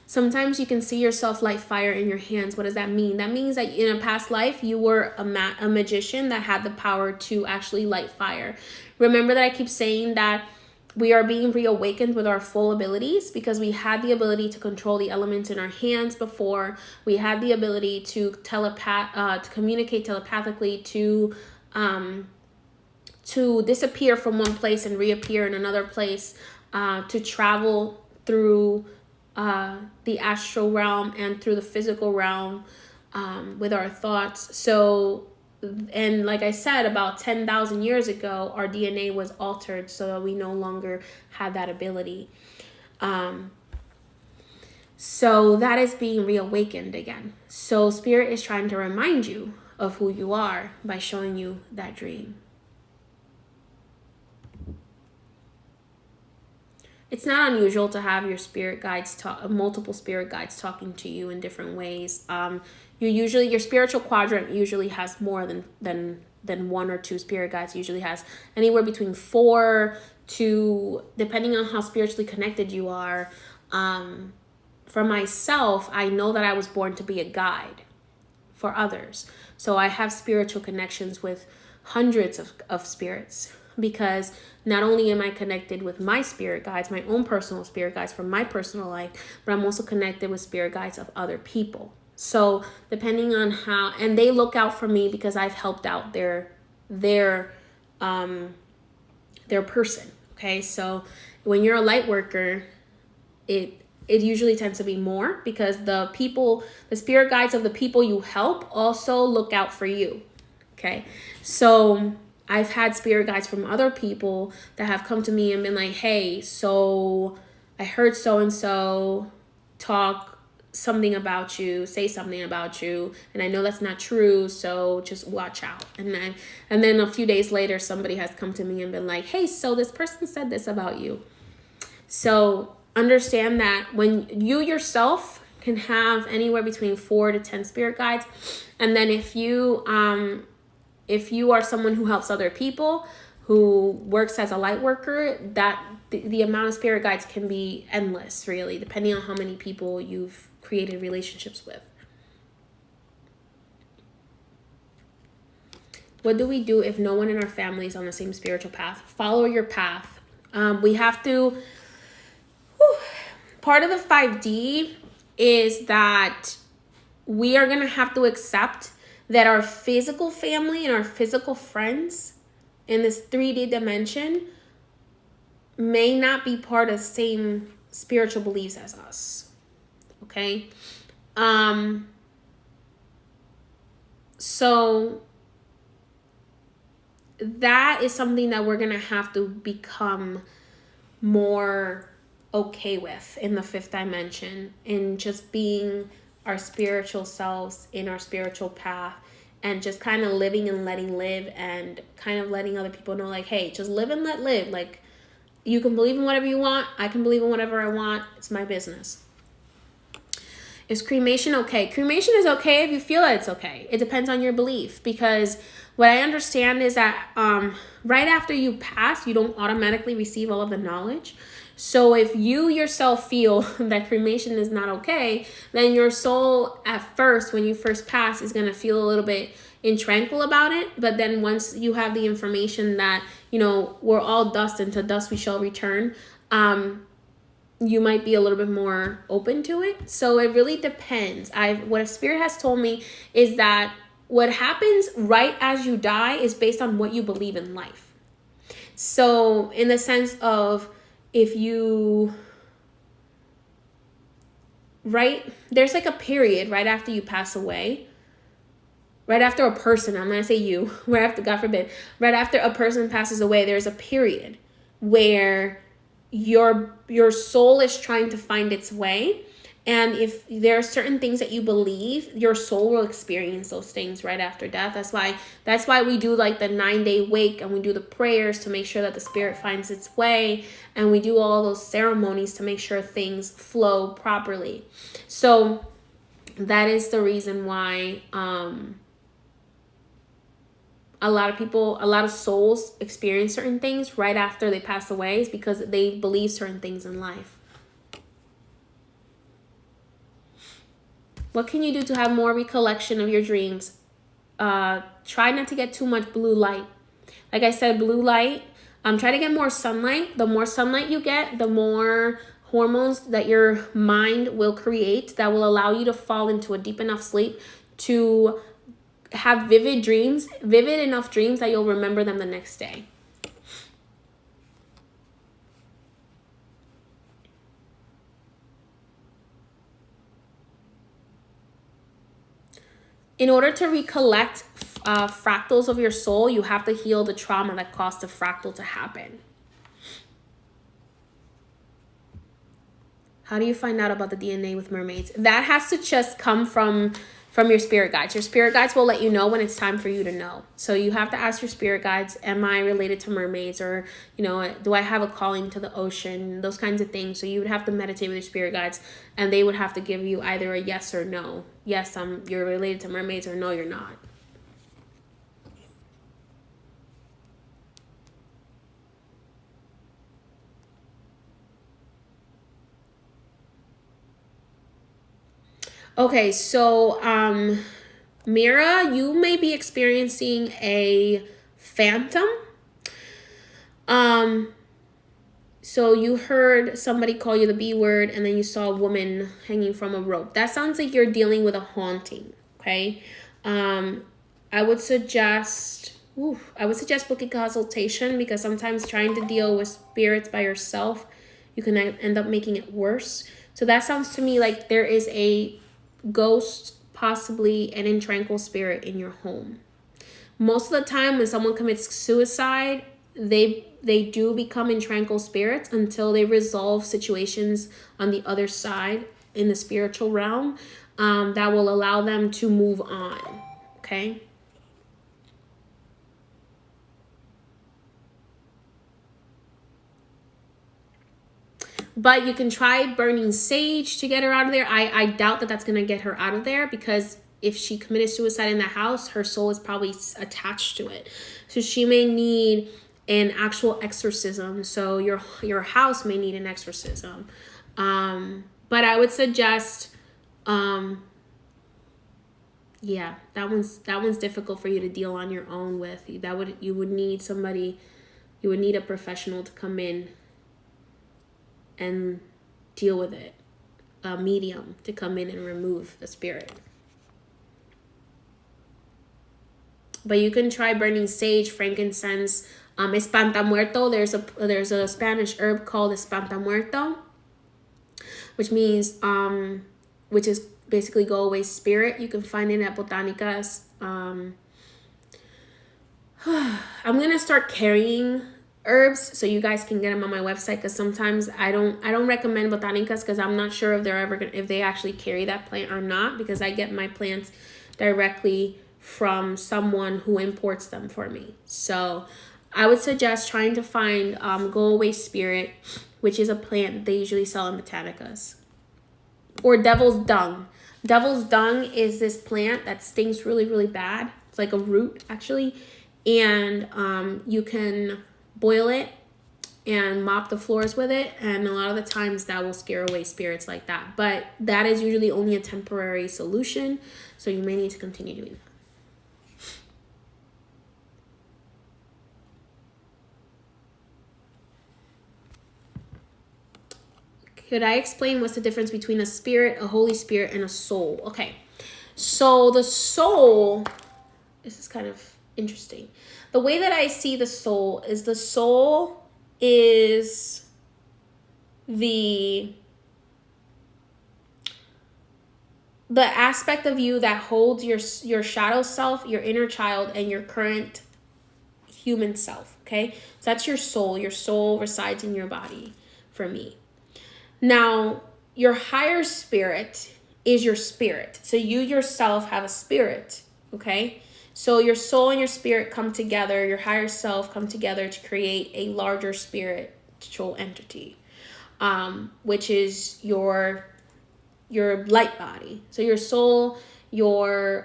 Sometimes you can see yourself light fire in your hands. What does that mean? That means that in a past life, you were a magician that had the power to actually light fire. Remember that I keep saying that we are being reawakened with our full abilities, because we had the ability to control the elements in our hands before. We had the ability to communicate telepathically, to disappear from one place and reappear in another place, to travel through the astral realm and through the physical realm with our thoughts. So, and like I said, about 10,000 years ago, our DNA was altered so that we no longer had that ability. So that is being reawakened again. So Spirit is trying to remind you of who you are by showing you that dream. it's not unusual to have your spirit guides talk, multiple spirit guides talking to you in different ways. Your spiritual quadrant usually has more than one or two spirit guides. Usually has anywhere between 4 to, depending on how spiritually connected you are. For myself, I know that I was born to be a guide for others. So I have spiritual connections with hundreds of spirits, because not only am I connected with my spirit guides, my own personal spirit guides from my personal life, but I'm also connected with spirit guides of other people. So depending on how, and they look out for me because I've helped out their person. Okay, so when you're a light worker, it usually tends to be more, because the spirit guides of the people you help also look out for you. Okay, so I've had spirit guides from other people that have come to me and been like, hey, so I heard so-and-so talk something about you, say something about you, and I know that's not true, so just watch out. And then a few days later, somebody has come to me and been like, hey, so this person said this about you. So understand that when you yourself can have anywhere between 4 to 10 spirit guides, and then if you are someone who helps other people, who works as a light worker, that the amount of spirit guides can be endless, really, depending on how many people you've created relationships with. What do we do if no one in our family is on the same spiritual path? Follow your path. We have to... Part of the 5D is that we are going to have to accept that our physical family and our physical friends in this 3D dimension may not be part of the same spiritual beliefs as us. Okay? So that is something that we're going to have to become more okay with in the 5th dimension, in just being our spiritual selves in our spiritual path, and just kind of living and letting live, and kind of letting other people know, like, hey, just live and let live. Like, you can believe in whatever you want. I can believe in whatever I want. It's my business. Is cremation okay? Cremation is okay if you feel that it's okay. It depends on your belief, because what I understand is that right after you pass, you don't automatically receive all of the knowledge. So if you yourself feel that cremation is not okay, then your soul at first, when you first pass, is going to feel a little bit intranquil about it. But then once you have the information that, we're all dust, and to dust we shall return, you might be a little bit more open to it. So it really depends. What a spirit has told me is that what happens right as you die is based on what you believe in life. So in the sense of, if you, there's like a period right after you pass away, right after a person, I'm going to say you, right after, God forbid, right after a person passes away, there's a period where your soul is trying to find its way. And if there are certain things that you believe, your soul will experience those things right after death. That's why we do like the 9-day wake, and we do the prayers to make sure that the spirit finds its way, and we do all those ceremonies to make sure things flow properly. So that is the reason why a lot of souls experience certain things right after they pass away, is because they believe certain things in life. What can you do to have more recollection of your dreams? Try not to get too much blue light. Like I said, blue light, try to get more sunlight. The more sunlight you get, the more hormones that your mind will create that will allow you to fall into a deep enough sleep to have vivid enough dreams that you'll remember them the next day. In order to recollect fractals of your soul, you have to heal the trauma that caused the fractal to happen. How do you find out about the DNA with mermaids? That has to just come from from your spirit guides. Your spirit guides will let you know when it's time for you to know. So you have to ask your spirit guides, am I related to mermaids? Or, do I have a calling to the ocean? Those kinds of things. So you would have to meditate with your spirit guides, and they would have to give you either a yes or no. Yes, you're related to mermaids, or no, you're not. Okay, so Mira, you may be experiencing a phantom. So you heard somebody call you the B word, and then you saw a woman hanging from a rope. That sounds like you're dealing with a haunting. Okay, I would suggest booking consultation, because sometimes trying to deal with spirits by yourself, you can end up making it worse. So that sounds to me like there is a ghost, possibly an intranquil spirit in your home. Most of the time when someone commits suicide, they do become intranquil spirits until they resolve situations on the other side in the spiritual realm, that will allow them to move on. Okay. But you can try burning sage to get her out of there. I doubt that that's going to get her out of there, because if she committed suicide in the house, her soul is probably attached to it. So she may need an actual exorcism. So your house may need an exorcism. But I would suggest, yeah, that one's difficult for you to deal on your own with. You would need a professional to come in and deal with it, a medium to come in and remove the spirit. But you can try burning sage, frankincense, espantamuerto. There's a Spanish herb called espantamuerto, which means which is basically go away spirit. You can find it at botanicas. I'm gonna start carrying herbs so you guys can get them on my website, because sometimes I don't recommend botanicas, because I'm not sure if they actually carry that plant or not, because I get my plants directly from someone who imports them for me. So I would suggest trying to find go away spirit, which is a plant they usually sell in botanicas, or devil's dung. Devil's dung is this plant that stings really, really bad. It's like a root, actually, and you can boil it and mop the floors with it, and a lot of the times that will scare away spirits like that. But that is usually only a temporary solution, so you may need to continue doing that. Could I explain what's the difference between a spirit, a Holy Spirit, and a soul? Okay, so the soul, this is kind of interesting. The way that I see the soul is the aspect of you that holds your shadow self, your inner child, and your current human self. Okay, so that's your soul. Your soul resides in your body for me. Now, your higher spirit is your spirit. So you yourself have a spirit, okay? So your soul and your spirit come together, your higher self come together to create a larger spiritual entity, which is your light body. So your soul, and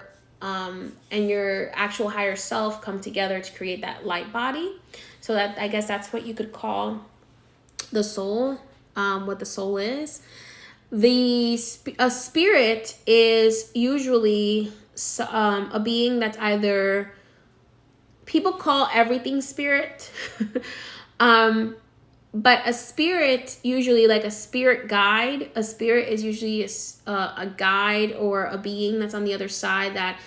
your actual higher self come together to create that light body. So that, I guess that's what you could call the soul. What the soul is. A spirit is usually a being that's either, people call everything spirit, but a spirit, usually like a spirit guide, a spirit is usually a guide or a being that's on the other side that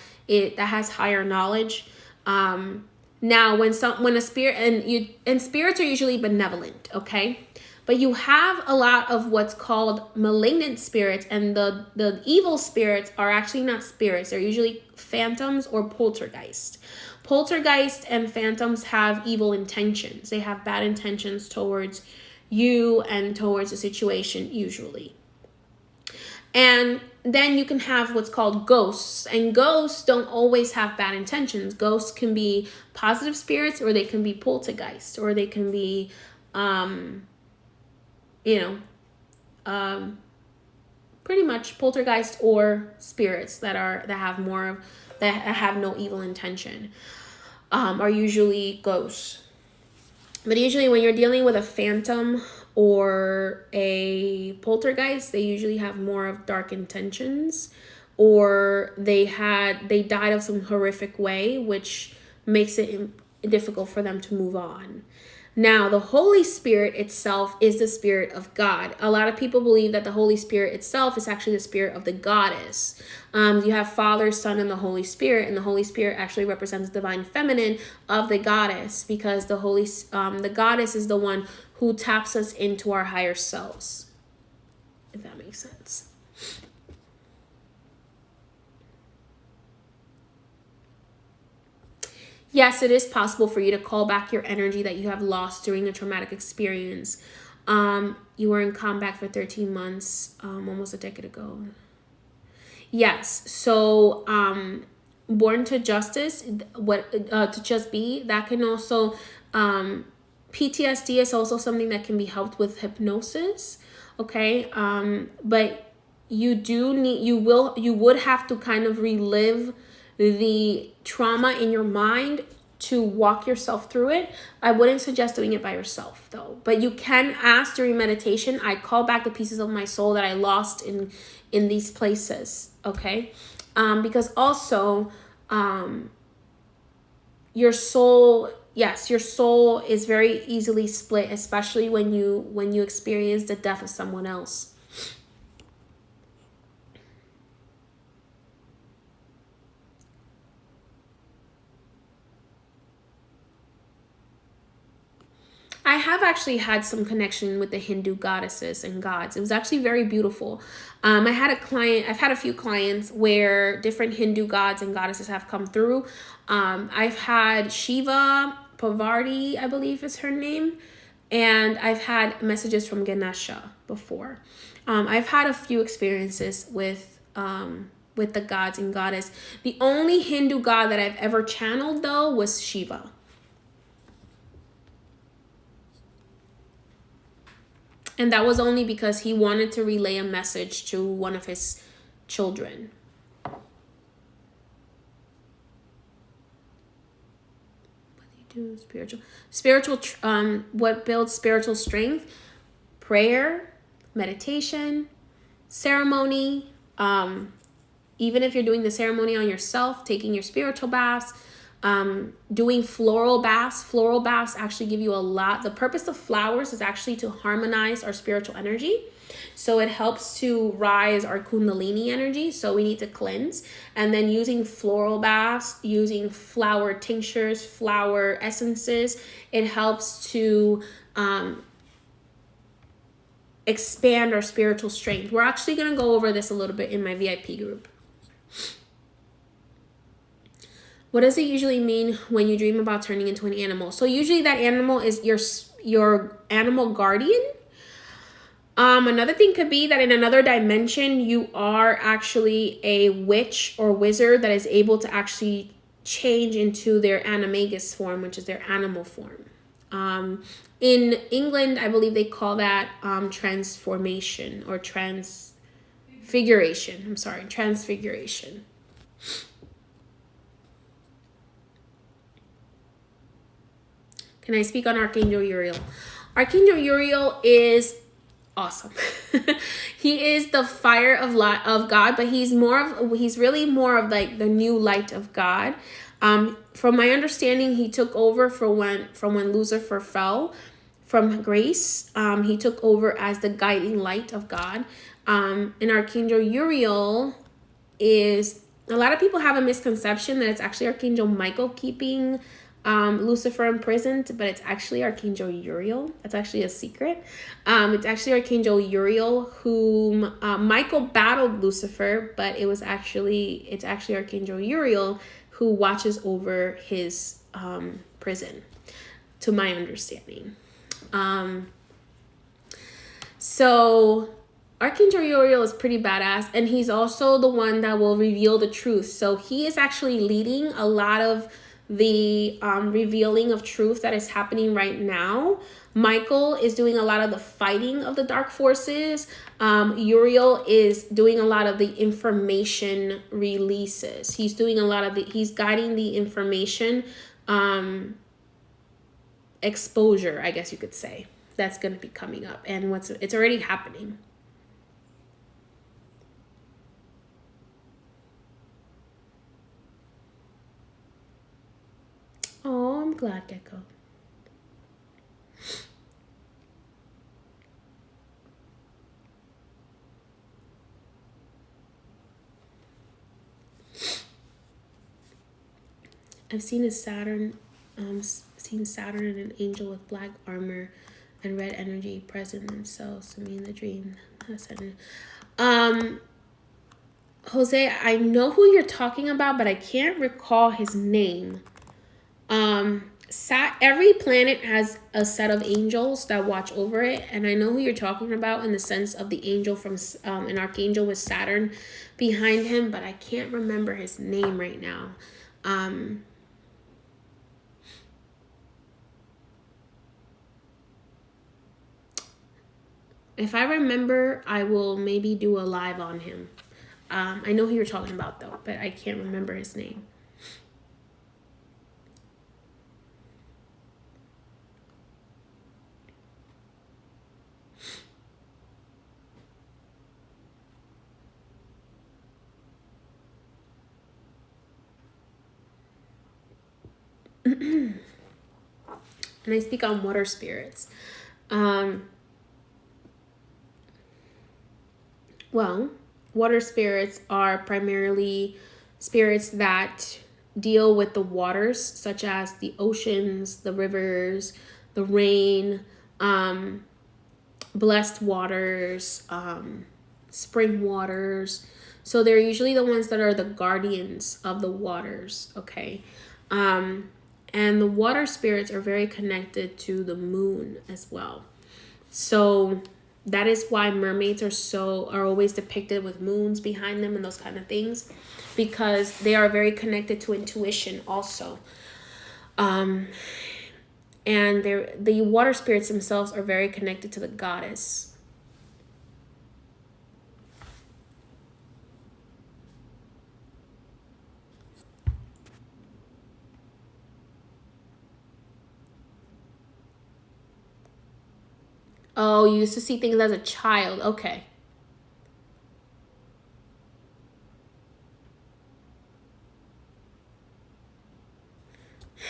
has higher knowledge. Now when a spirit, and spirits are usually benevolent, okay? But you have a lot of what's called malignant spirits, and the evil spirits are actually not spirits. They're usually phantoms or poltergeist. Poltergeist and phantoms have evil intentions. They have bad intentions towards you and towards the situation, usually. And then you can have what's called ghosts, and ghosts don't always have bad intentions. Ghosts can be positive spirits, or they can be poltergeists, or they can be pretty much poltergeist or spirits that have no evil intention, are usually ghosts. But usually when you're dealing with a phantom or a poltergeist, they usually have more of dark intentions, or they died of some horrific way, which makes it difficult for them to move on. Now, the Holy Spirit itself is the Spirit of God. A lot of people believe that the Holy Spirit itself is actually the spirit of the goddess. You have Father, Son, and the Holy Spirit, and the Holy Spirit actually represents the divine feminine of the goddess, because the goddess is the one who taps us into our higher selves, if that makes sense. Yes, it is possible for you to call back your energy that you have lost during a traumatic experience. You were in combat for 13 months, almost a decade ago. Yes, so born to justice, to just be, that can also, PTSD is also something that can be helped with hypnosis, okay? But you would have to kind of relive the trauma in your mind to walk yourself through it. I wouldn't suggest doing it by yourself though, but you can ask during meditation, I call back the pieces of my soul that I lost in these places, okay? Because also your soul is very easily split, especially when you experience the death of someone else. I have actually had some connection with the Hindu goddesses and gods. It was actually very beautiful. I've had a few clients where different Hindu gods and goddesses have come through. I've had Shiva, Parvati, I believe is her name. And I've had messages from Ganesha before. I've had a few experiences with the gods and goddess. The only Hindu god that I've ever channeled though was Shiva. And that was only because he wanted to relay a message to one of his children. What do you do? What builds spiritual strength? Prayer, meditation, ceremony. Even if you're doing the ceremony on yourself, taking your spiritual baths, doing floral baths actually give you a lot. The purpose of flowers is actually to harmonize our spiritual energy, so it helps to rise our kundalini energy, so we need to cleanse. And then using floral baths, using flower tinctures, flower essences, it helps to expand our spiritual strength. We're actually going to go over this a little bit in my VIP group. What does it usually mean when you dream about turning into an animal? So usually that animal is your animal guardian. Another thing could be that in another dimension, you are actually a witch or wizard that is able to actually change into their animagus form, which is their animal form. In England, I believe they call that transformation or transfiguration. Transfiguration. Can I speak on Archangel Uriel? Archangel Uriel is awesome. He is the fire of God, but he's really more of like the new light of God. From my understanding, he took over from when Lucifer fell from grace. He took over as the guiding light of God. And Archangel Uriel is, a lot of people have a misconception that it's actually Archangel Michael keeping Lucifer imprisoned, but it's actually Archangel Uriel. That's actually a secret. It's actually Archangel Uriel whom Michael battled Lucifer, but it's actually Archangel Uriel who watches over his prison, to my understanding. So Archangel Uriel is pretty badass, and he's also the one that will reveal the truth. So he is actually leading a lot of the revealing of truth that is happening right now. Michael is doing a lot of the fighting of the dark forces. Uriel is doing a lot of the information releases. He's doing a lot of he's guiding the information exposure, I guess you could say. That's going to be coming up, and it's already happening. Oh, I'm glad, Gecko. I've seen Saturn and an angel with black armor and red energy present themselves to me in the dream. Jose, I know who you're talking about, but I can't recall his name. Every planet has a set of angels that watch over it, and I know who you're talking about in the sense of the angel from an archangel with Saturn behind him, but I can't remember his name right now. If I remember, I will maybe do a live on him. I know who you're talking about though, but I can't remember his name. And I speak on water spirits. Well, water spirits are primarily spirits that deal with the waters, such as the oceans, the rivers, the rain, blessed waters, spring waters. So they're usually the ones that are the guardians of the waters, okay? And the water spirits are very connected to the moon as well. So that is why mermaids are always depicted with moons behind them and those kind of things, because they are very connected to intuition also. And the water spirits themselves are very connected to the goddess. Oh, you used to see things as a child. Okay.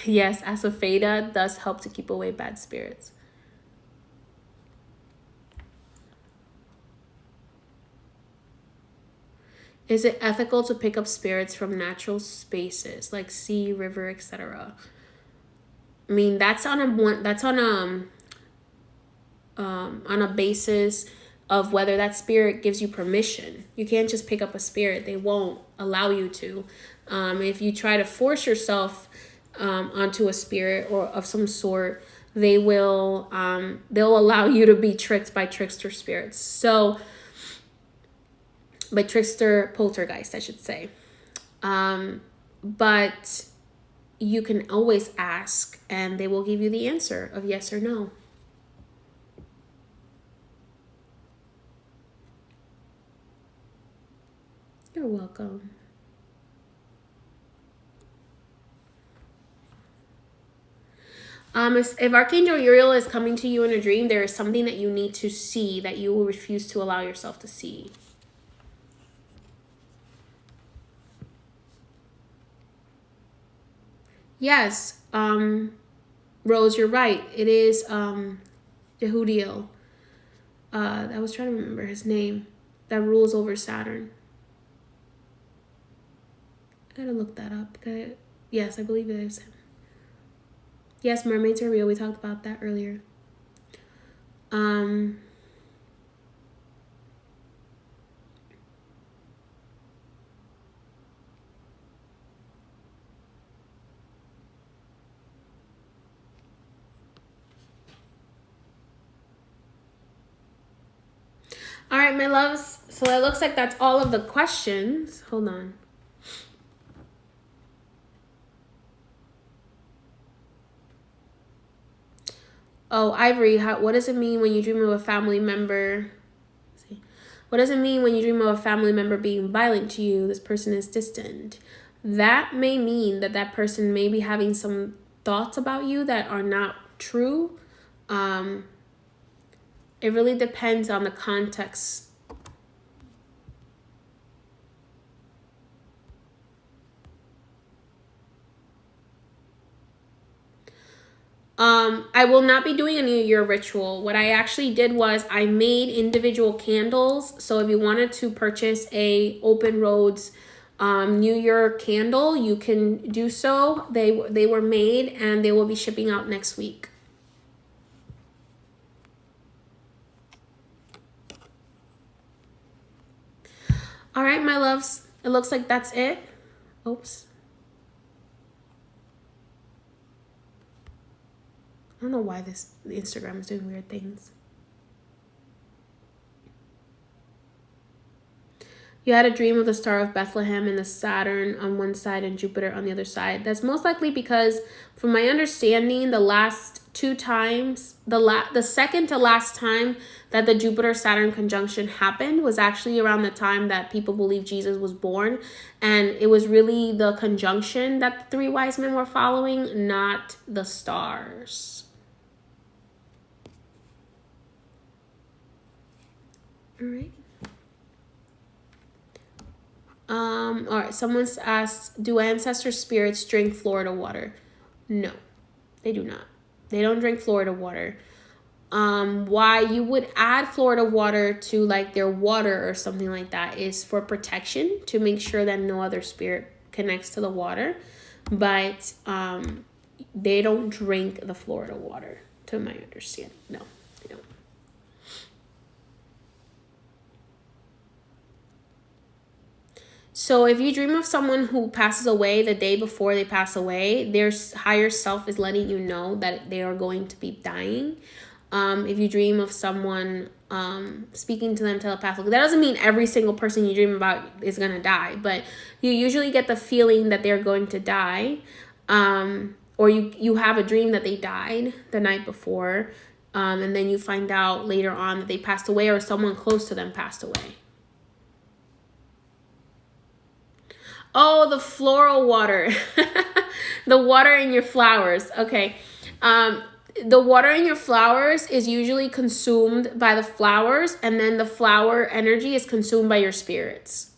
Yes, Asafoetida does help to keep away bad spirits. Is it ethical to pick up spirits from natural spaces like sea, river, etc.? I mean, that's on a basis of whether that spirit gives you permission. You can't just pick up a spirit; they won't allow you to. If you try to force yourself onto a spirit or of some sort, they'll allow you to be tricked by trickster spirits. So, by trickster poltergeist, I should say. But you can always ask, and they will give you the answer of yes or no. You're welcome. If Archangel Uriel is coming to you in a dream, there is something that you need to see that you will refuse to allow yourself to see. Yes, Rose, you're right. It is Jehudiel. I was trying to remember his name. That rules over Saturn. I gotta look that up. Yes, I believe it is him. Yes, mermaids are real. We talked about that earlier. All right, my loves. So it looks like that's all of the questions. Hold on. Oh, Ivory, what does it mean when you dream of a family member? Let's see. What does it mean when you dream of a family member being violent to you? This person is distant. That may mean that that person may be having some thoughts about you that are not true. It really depends on the context. I will not be doing a New Year ritual. What I actually did was I made individual candles. So if you wanted to purchase a Open Roads New Year candle, you can do so. They were made and they will be shipping out next week. All right, my loves. It looks like that's it. Oops. I don't know why the Instagram is doing weird things. You had a dream of the Star of Bethlehem and the Saturn on one side and Jupiter on the other side. That's most likely because, from my understanding, the last two times, the second to last time that the Jupiter-Saturn conjunction happened was actually around the time that people believe Jesus was born. And it was really the conjunction that the three wise men were following, not the stars. All right. All right, someone's asked, do ancestor spirits drink Florida water? No, they do not. They don't drink Florida water. Why you would add Florida water to like their water or something like that is for protection, to make sure that no other spirit connects to the water. But they don't drink the Florida water, to my understanding. No, they don't. So if you dream of someone who passes away the day before they pass away, their higher self is letting you know that they are going to be dying. If you dream of someone speaking to them telepathically, that doesn't mean every single person you dream about is going to die, but you usually get the feeling that they're going to die. Or you have a dream that they died the night before, and then you find out later on that they passed away or someone close to them passed away. Oh, the floral water. The water in your flowers. Okay. The water in your flowers is usually consumed by the flowers, and then the flower energy is consumed by your spirits.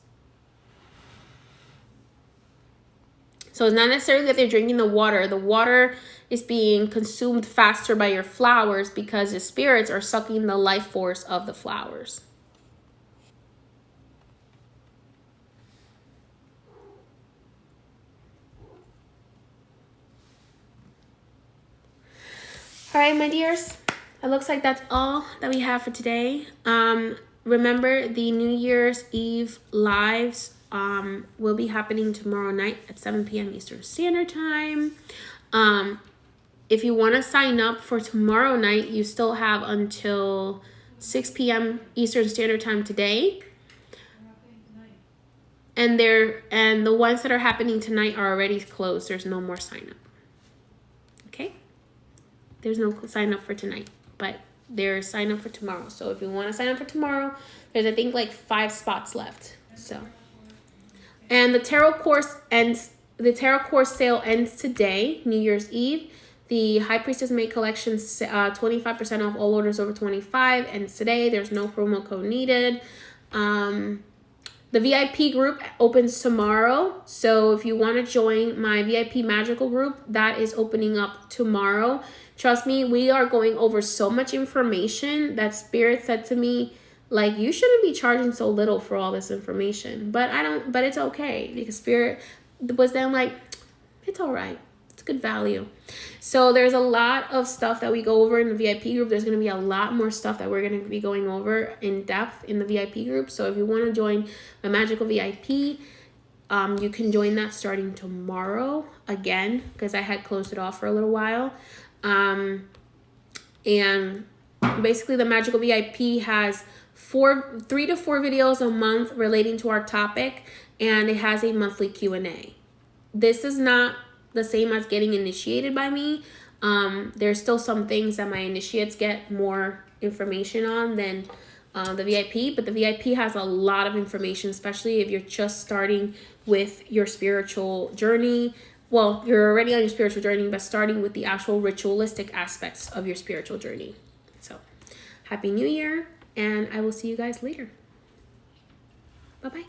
So it's not necessarily that they're drinking the water. The water is being consumed faster by your flowers because the spirits are sucking the life force of the flowers. All right, my dears, it looks like that's all that we have for today. Remember, the New Year's Eve lives will be happening tomorrow night at 7 p.m. Eastern Standard Time. If you want to sign up for tomorrow night, you still have until 6 p.m. Eastern Standard Time today. And the ones that are happening tonight are already closed. There's no more sign up. Okay? There's no sign up for tonight, but there's sign up for tomorrow. So if you want to sign up for tomorrow, there's I think like 5 spots left. So, and the tarot course ends. The tarot course sale ends today, New Year's Eve. The High Priestess May collection 25% off all orders over 25 ends today. There's no promo code needed. The VIP group opens tomorrow. So if you want to join my VIP magical group, that is opening up tomorrow. Trust me, we are going over so much information that Spirit said to me, like, you shouldn't be charging so little for all this information. But it's okay, because Spirit was then like, it's all right. It's good value. So there's a lot of stuff that we go over in the VIP group. There's going to be a lot more stuff that we're going to be going over in depth in the VIP group. So if you want to join my magical VIP, you can join that starting tomorrow again, because I had closed it off for a little while. And basically the magical VIP has 3 to 4 videos a month relating to our topic, and it has a monthly Q&A. This is not the same as getting initiated by me. There's still some things that my initiates get more information on than the VIP, but the VIP has a lot of information, especially if you're just starting with your spiritual journey. Well, you're already on your spiritual journey, but starting with the actual ritualistic aspects of your spiritual journey. So, Happy New Year, and I will see you guys later. Bye-bye.